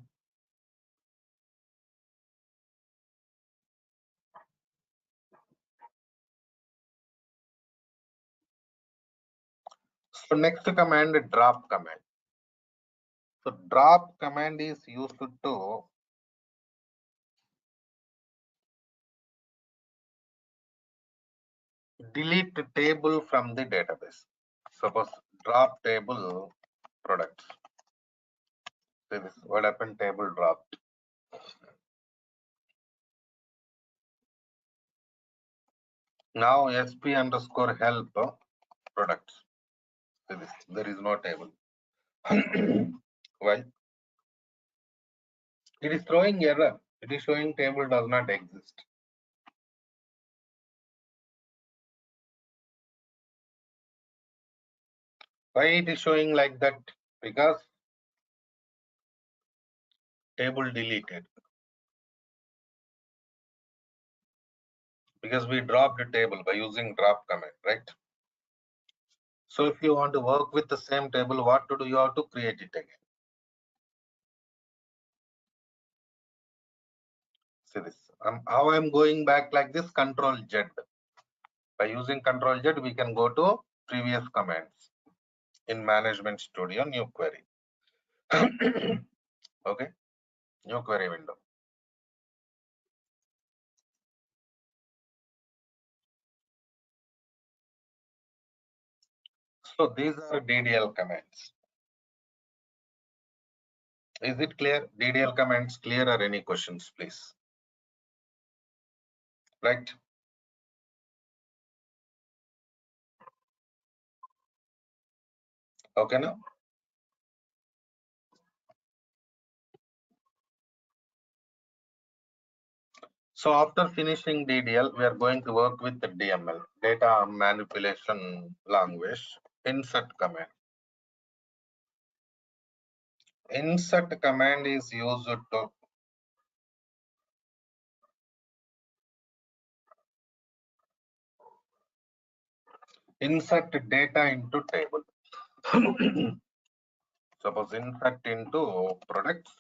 So next command, drop command. So drop command is used to delete the table from the database. Suppose drop table products. See this, what happened, table dropped. Now sp underscore help products. See this, there is no table. Why? It is throwing error. It is showing table does not exist. Why it is showing like that? Because table deleted. Because we dropped the table by using drop command, right? So if you want to work with the same table, what to do? You have to create it again. See this. How I'm going back like this, Control Z. By using Control Z, we can go to previous commands in Management Studio, new query. Okay, new query window. So these are DDL commands. Is it clear? DDL commands clear, or any questions, please? Right. Okay, now. So after finishing DDL, we are going to work with the DML, data manipulation language, insert command. Insert command is used to insert data into table. Suppose insert into products,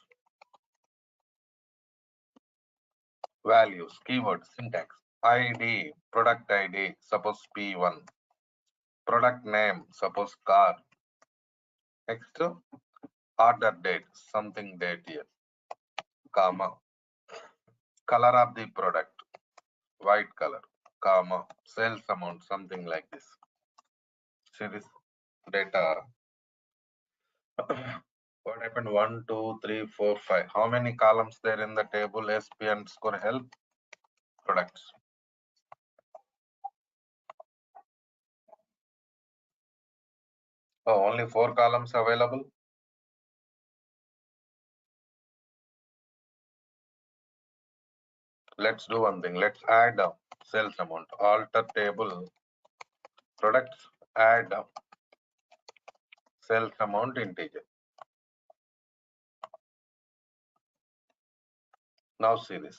values, keywords, syntax, ID, product ID, suppose P1, product name, suppose car, next order date, something date here, comma, color of the product, white color, comma, sales amount, something like this. See this data. What happened? 1, 2, 3, 4, 5. How many columns there in the table? SP underscore help products. Oh, only 4 columns available. Let's do one thing. Let's add sales amount. Alter table products. Add sales amount integer. Now see this.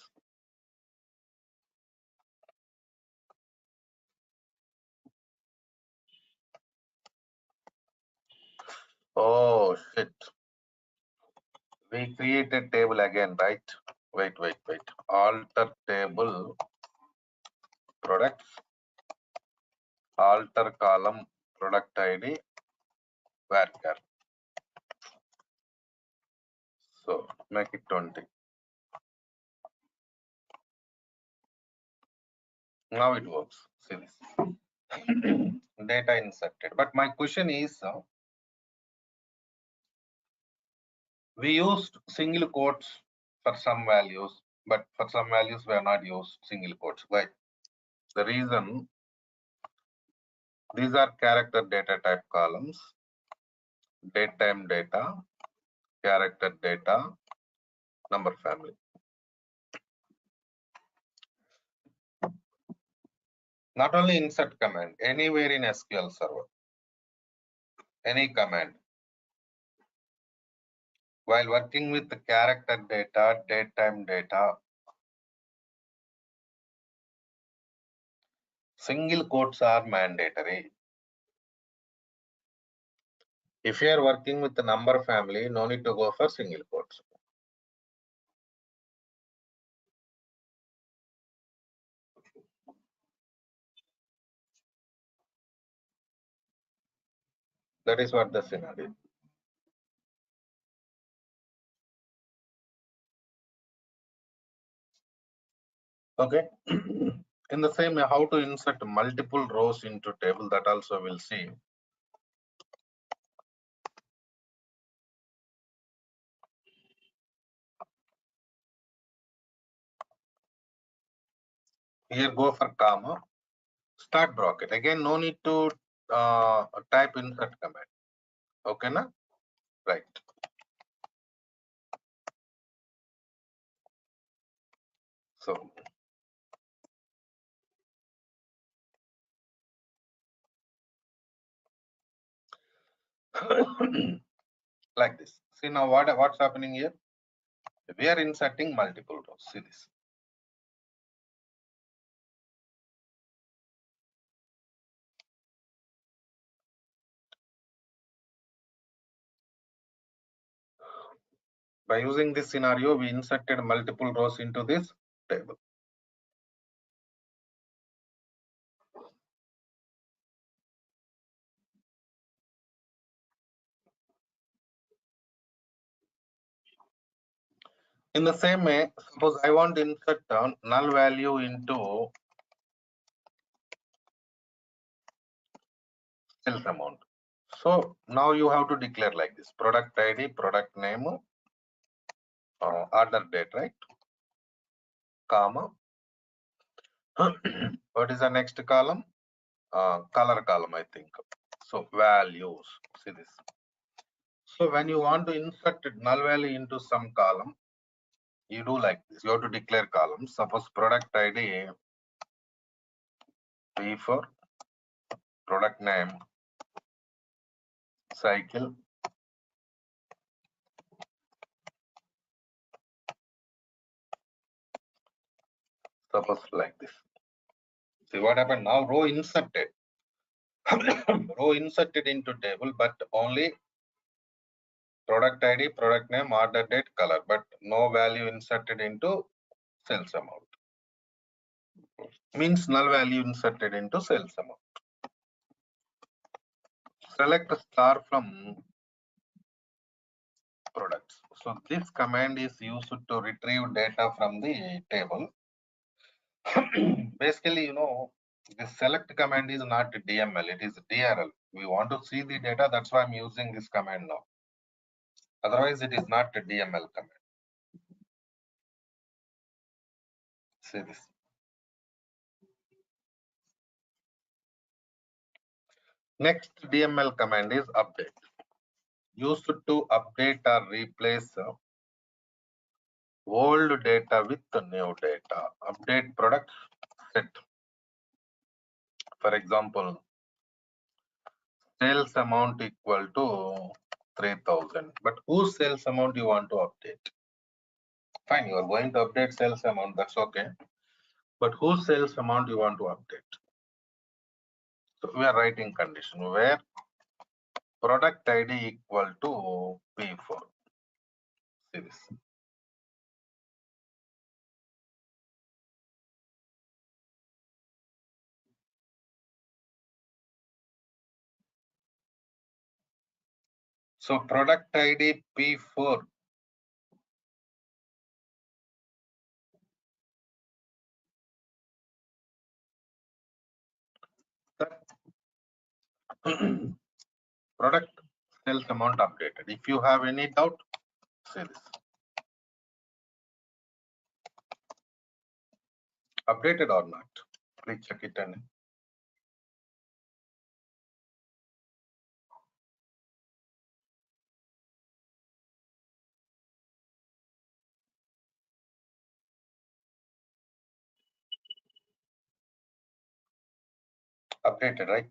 Oh shit. We created table again, right? Wait. Alter table products. Alter column product ID varchar. So make it 20. Now it works. See this. Data inserted. But my question is, we used single quotes for some values, but for some values we have not used single quotes. Why? The reason, these are character data type columns, date time data, character data, number family. Not only insert command, anywhere in SQL Server, any command. While working with the character data, date time data, single quotes are mandatory. If you are working with the number family, no need to go for single quotes. That is what the scenario. Okay. In the same way, how to insert multiple rows into table, that also we'll see. Here go for comma, start bracket. Again, no need to type insert command. Okay, na? Right. So like this. See now what's happening here? We are inserting multiple rows. See this. By using this scenario, we inserted multiple rows into this table. In the same way, suppose I want to insert null value into sales amount. So now you have to declare like this: product ID, product name, order date, right? Comma. What is the next column? Color column, I think. So values. See this. So when you want to insert null value into some column, you do like this. You have to declare columns. Suppose product ID P for product name cycle. Suppose like this. See what happened now? Row inserted. Row inserted into table, but only product ID, product name, order date, color, but no value inserted into sales amount. Means null value inserted into sales amount. Select star from products. So this command is used to retrieve data from the table. Basically, the select command is not DML, it is DRL. We want to see the data, that's why I'm using this command now. Otherwise, it is not a DML command. See this. Next DML command is update. Used to update or replace old data with new data. Update product set. For example, sales amount equal to 3,000. But whose sales amount you want to update? Fine, you are going to update sales amount, that's okay. But whose sales amount you want to update? So we are writing condition where product ID equal to P4. See this. So product ID P4 product sales amount updated. If you have any doubt, say this. Updated or not? Please check it and updated, right?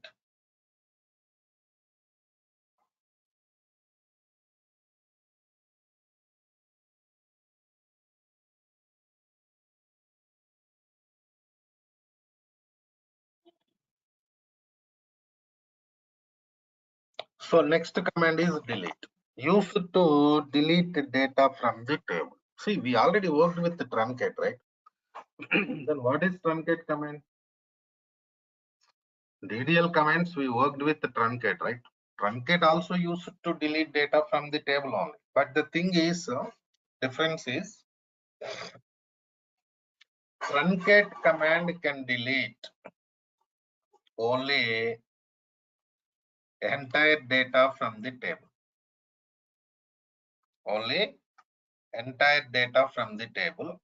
So next command is delete. Used to delete the data from the table. See, we already worked with the truncate, right? Then what is truncate command? DDL commands we worked with the truncate, right? Truncate also used to delete data from the table only. But the thing is, difference is truncate command can delete only entire data from the table. Only entire data from the table.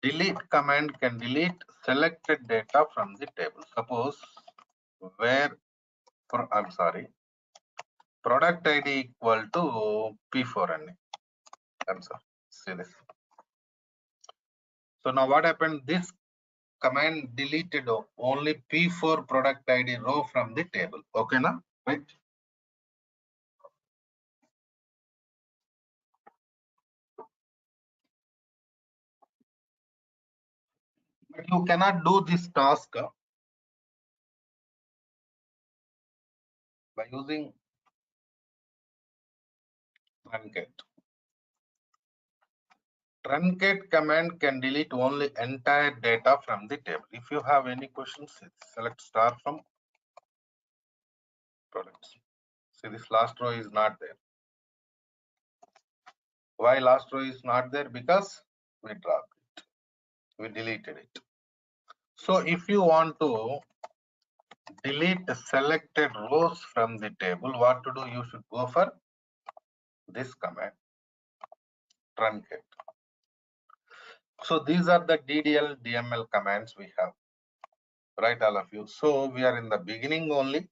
Delete command can delete selected data from the table. Suppose where, I'm sorry, product ID equal to P4 and I'm sorry, see this. So now what happened? This command deleted only P4 product ID row from the table. Okay, now, right? But you cannot do this task by using truncate. Truncate command can delete only entire data from the table. If you have any questions, select star from products. See, this last row is not there. Why last row is not there? Because we dropped it. We deleted it. So if you want to delete the selected rows from the table, what to do? You should go for this command, truncate. So these are the DDL, DML commands we have, right, all of you. So we are in the beginning only.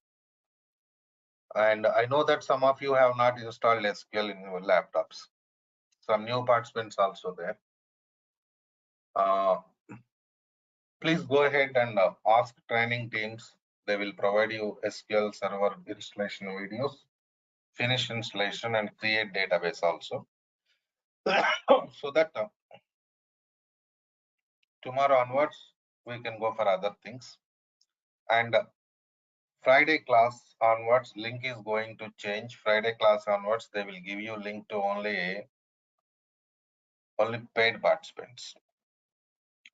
And I know that some of you have not installed SQL in your laptops. Some new participants also there. Please go ahead and ask training teams. They will provide you SQL Server installation videos, finish installation and create database also. So that tomorrow onwards, we can go for other things. And Friday class onwards, link is going to change. Friday class onwards, they will give you link to only paid participants.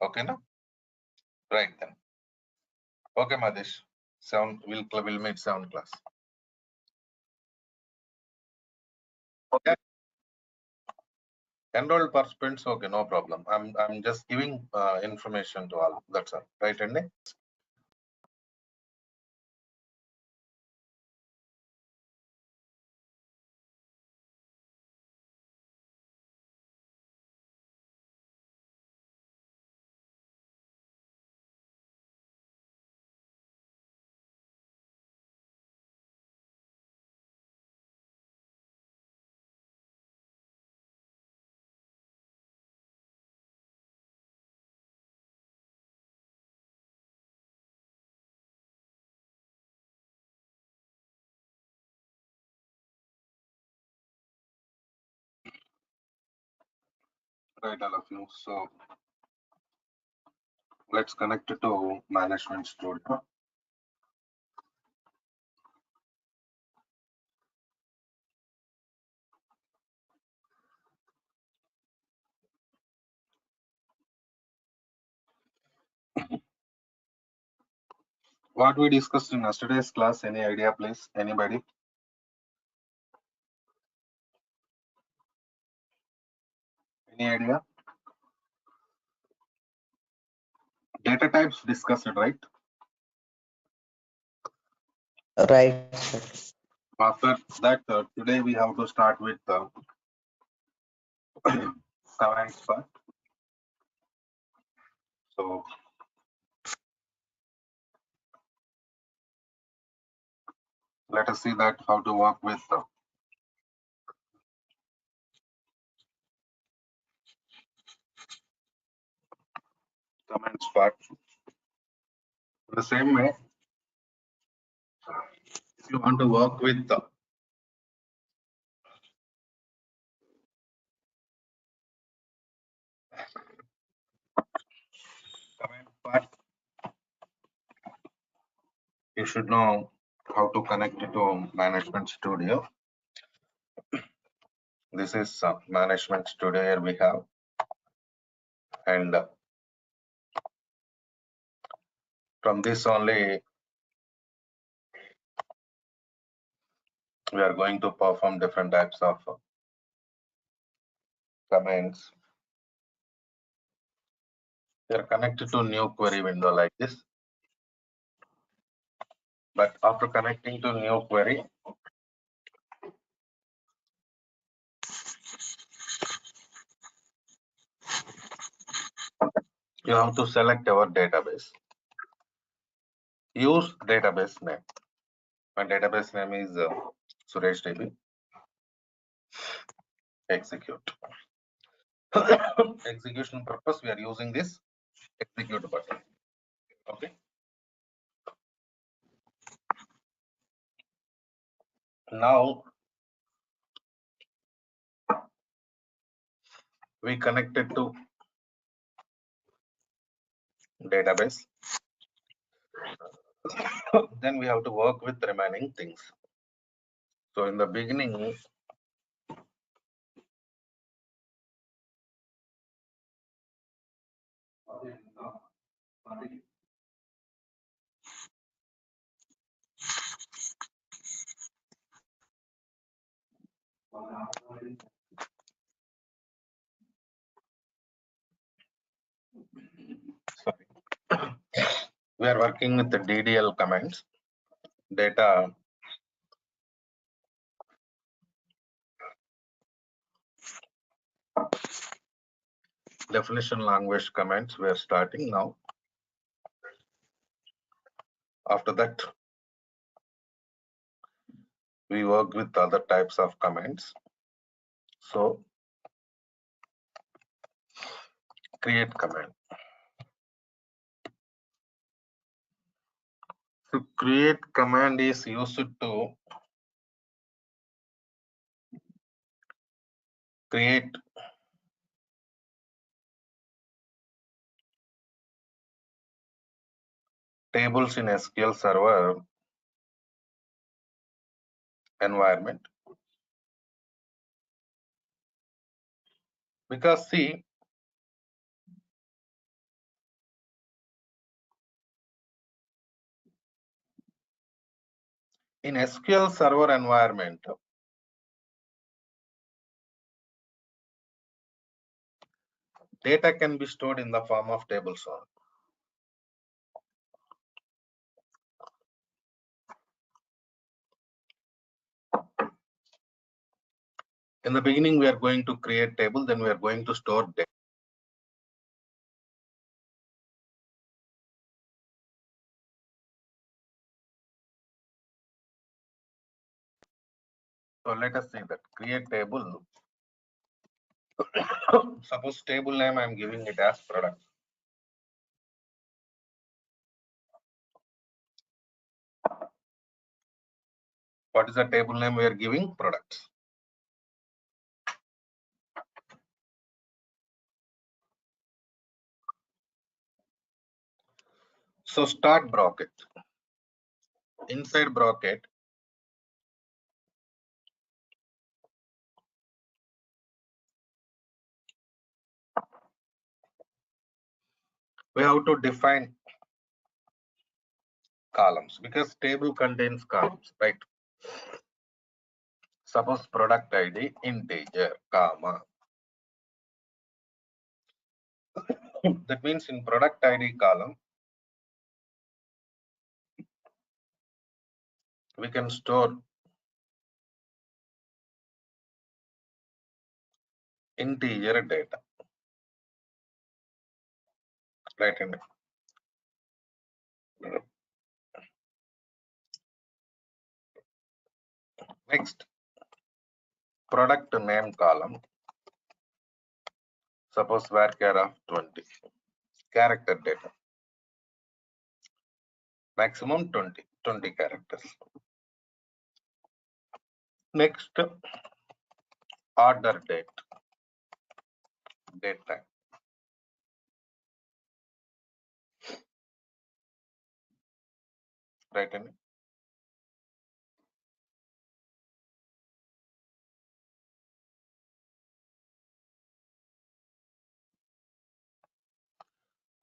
Okay, now? Right then. Okay, Madesh. We'll meet 7 class. Okay. Enrolled participants, okay, no problem. I'm just giving information to all. That's all. Right, Andy? Right, all of you. So let's connect it to Management Studio. What we discussed in yesterday's class, any idea, please? Anybody? Any idea? Data types discussed, right? Right, sir. After that, today we have to start with the commands part. So let us see that how to work with the commands part. In the same way, if you want to work with the command part, you should know how to connect it to Management Studio. This is Management Studio here we have, and from this only we are going to perform different types of commands. They are connected to new query window like this. But after connecting to new query, you have to select our database. Use database name. My database name is Suresh DB. Execute. Execution purpose, we are using this execute button. Okay. Now we connected to database. Then we have to work with remaining things. So in the beginning, sorry, we are working with the DDL commands, data definition language commands. We are starting now. After that, we work with other types of commands. So create command. So create command is used to create tables in SQL Server environment. Because see, in SQL Server environment, data can be stored in the form of tables only. In the beginning, we are going to create table, then we are going to store data. So let us see that create table. Suppose table name I am giving it as product. What is the table name we are giving? Products. So start bracket. Inside bracket, we have to define columns because table contains columns, right? Suppose product ID integer, comma. That means in product ID column, we can store integer data, right? And next, product name column, suppose varchar of 20, character data, maximum 20 characters. Next, order date time, right? And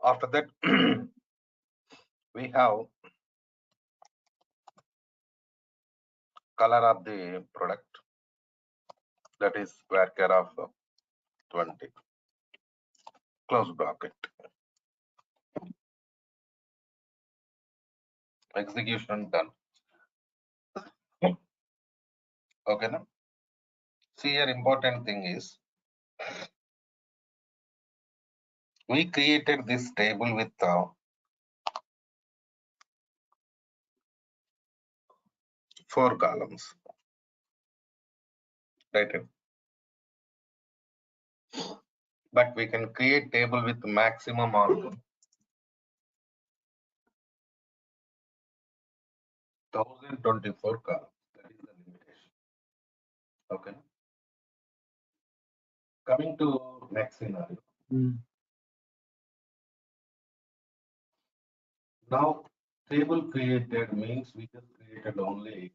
after that, we have color of the product, that is varchar of 20, close bracket. Execution done. Okay, now see here, important thing is we created this table with 4 columns, right? But we can create table with maximum of 1024 columns. That is the limitation. Okay. Coming to next scenario. Now table created means we just created only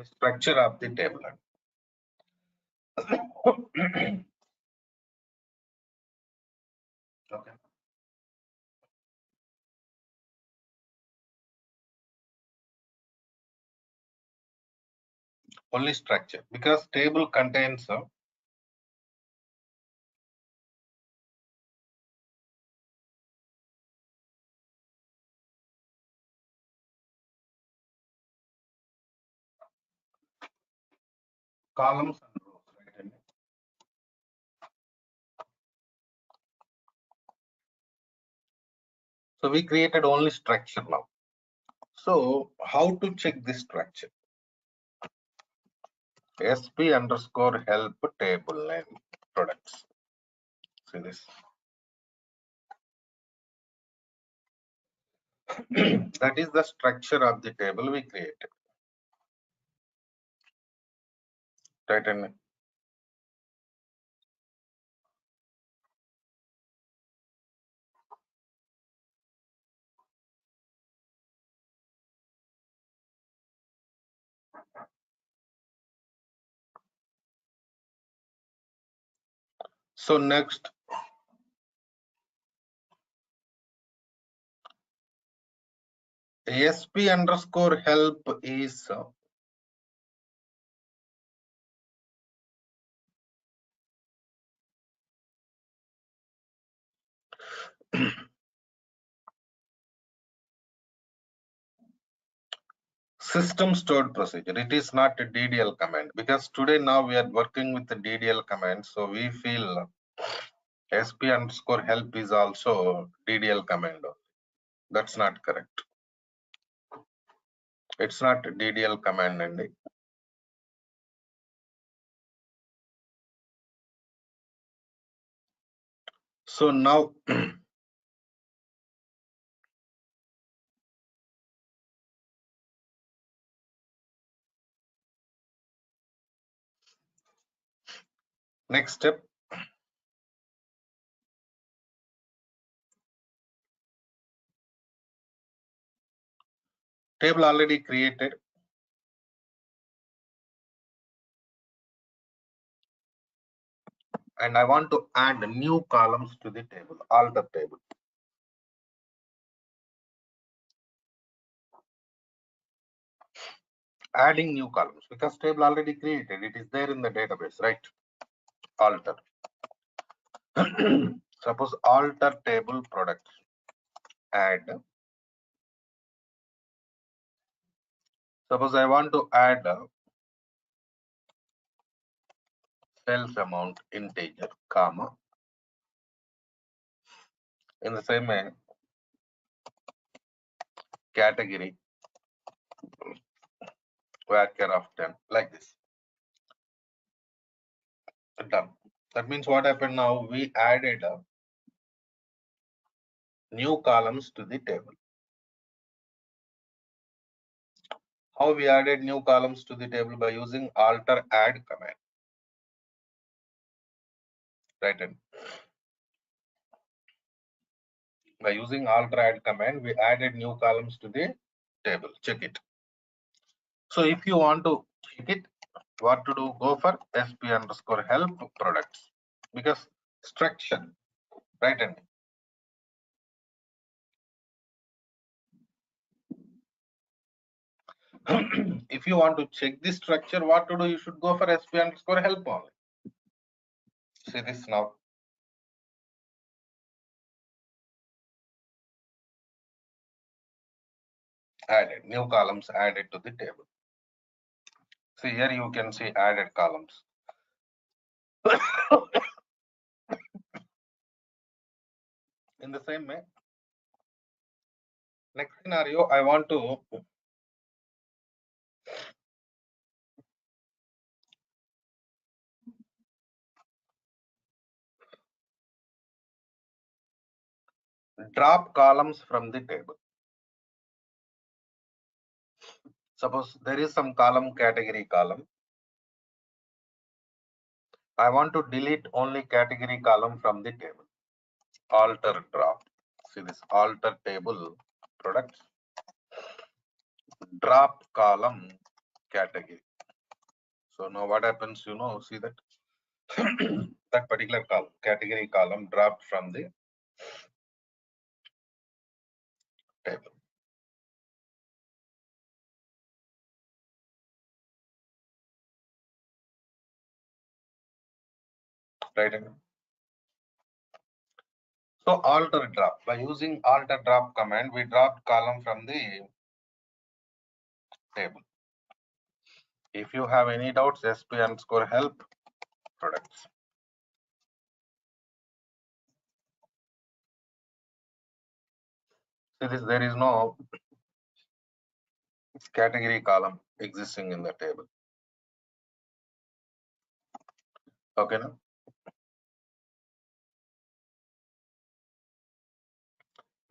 structure of the table. Okay. Only structure because table contains columns and rows, right? So we created only structure now. So how to check this structure? SP underscore help table name products. See this. That is the structure of the table we created. Right? And so next, SP underscore help is system stored procedure. It is not a DDL command because today now we are working with the DDL command. So we feel SP underscore help is also DDL command. That's not correct. It's not DDL command. And so now next step, Table already created. And I want to add new columns to the table, alter table. Adding new columns because table already created. It is there in the database, right? Alter. Suppose alter table products. Add. Suppose I want to add sales amount integer, comma. In the same way, category varchar of 10, like this. Done. That means what happened now? We added new columns to the table. How we added new columns to the table? By using alter add command. Right. And by using alter add command, we added new columns to the table. Check it. So if you want to check it, what to do? Go for sp underscore help products, because structure, right? And if you want to check the structure, what to do? You should go for sp underscore help only. See this now. Added new columns added to the table. See here you can see added columns. In the same way, next scenario, I want to drop columns from the table. Suppose there is some column, category column. I want to delete only category column from the table. Alter drop. See this alter table products. Drop column category. So now what happens? See that that particular column, category column dropped from the table. Right. So alter drop. By using alter drop command, we dropped column from the table. If you have any doubts, sp underscore help products. See this, there is no category column existing in the table. Okay, now.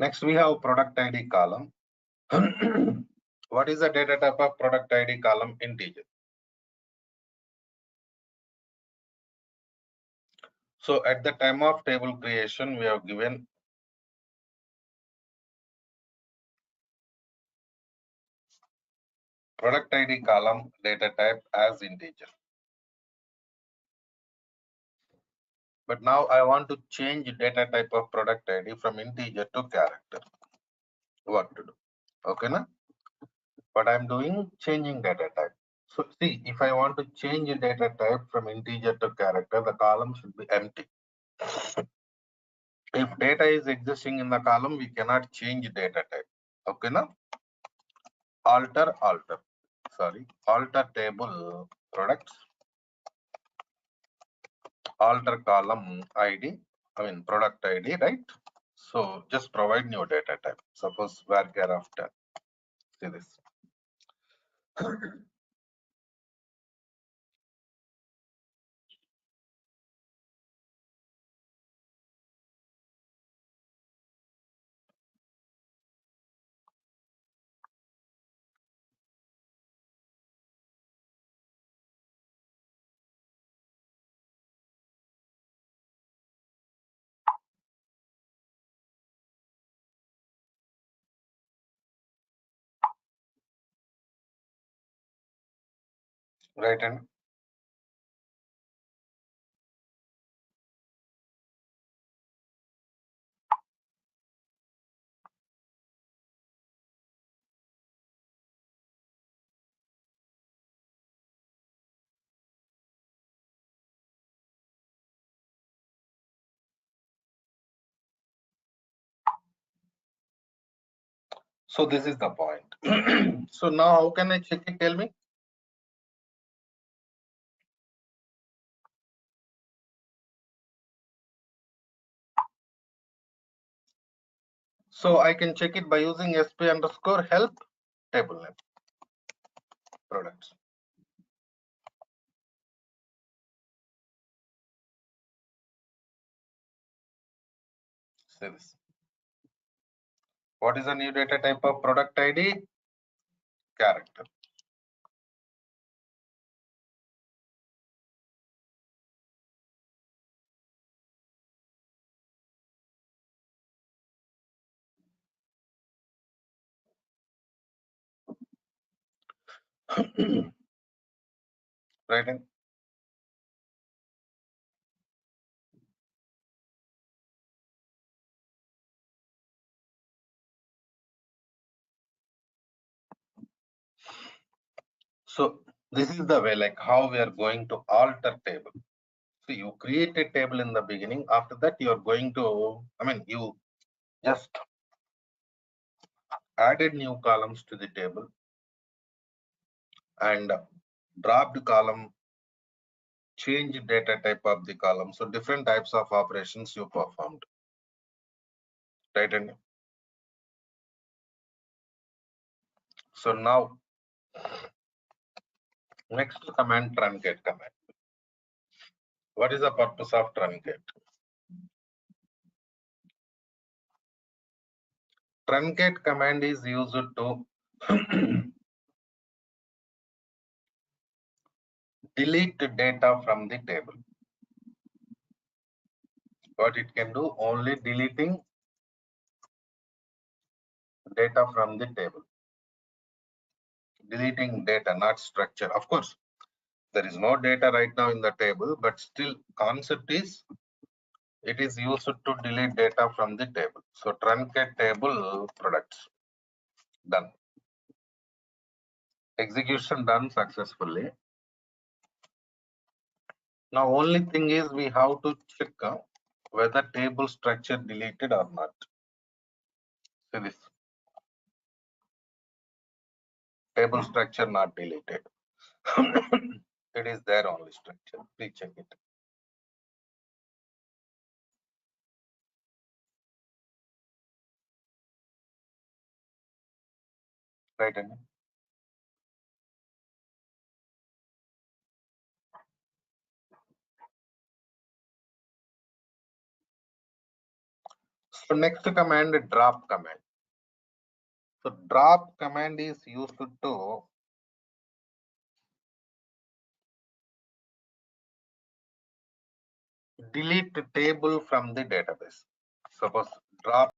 Next we have product ID column. What is the data type of product ID column? Integer. So at the time of table creation, we have given product ID column data type as integer. But now I want to change data type of product ID from integer to character. What to do? Okay, na? What I'm doing, changing data type. So see, if I want to change data type from integer to character, the column should be empty. If data is existing in the column, we cannot change data type. Okay, na? Alter table products, alter column ID, product ID, right? So just provide new data type. Suppose varchar of 10. See this. right hand. So this is the point. So now how can I check it? Tell me. So I can check it by using sp underscore help table name products. Say this. What is the new data type of product ID? Character. Right hand. So this is the way, like how we are going to alter table. So you create a table in the beginning. After that, you are going to, you just added new columns to the table and dropped column, change data type of the column. So different types of operations you performed. Right hand. So now next command, truncate command. What is the purpose of truncate? Truncate command is used to delete data from the table. What it can do? Only deleting data from the table. Deleting data, not structure. Of course, there is no data right now in the table, but still concept is it is used to delete data from the table. So truncate table products done. Execution done successfully. Now only thing is we have to check whether table structure deleted or not. See this. Table structure not deleted. It is there only structure. Please check it. Right hand. So next command, drop command. So drop command is used to delete the table from the database. Suppose drop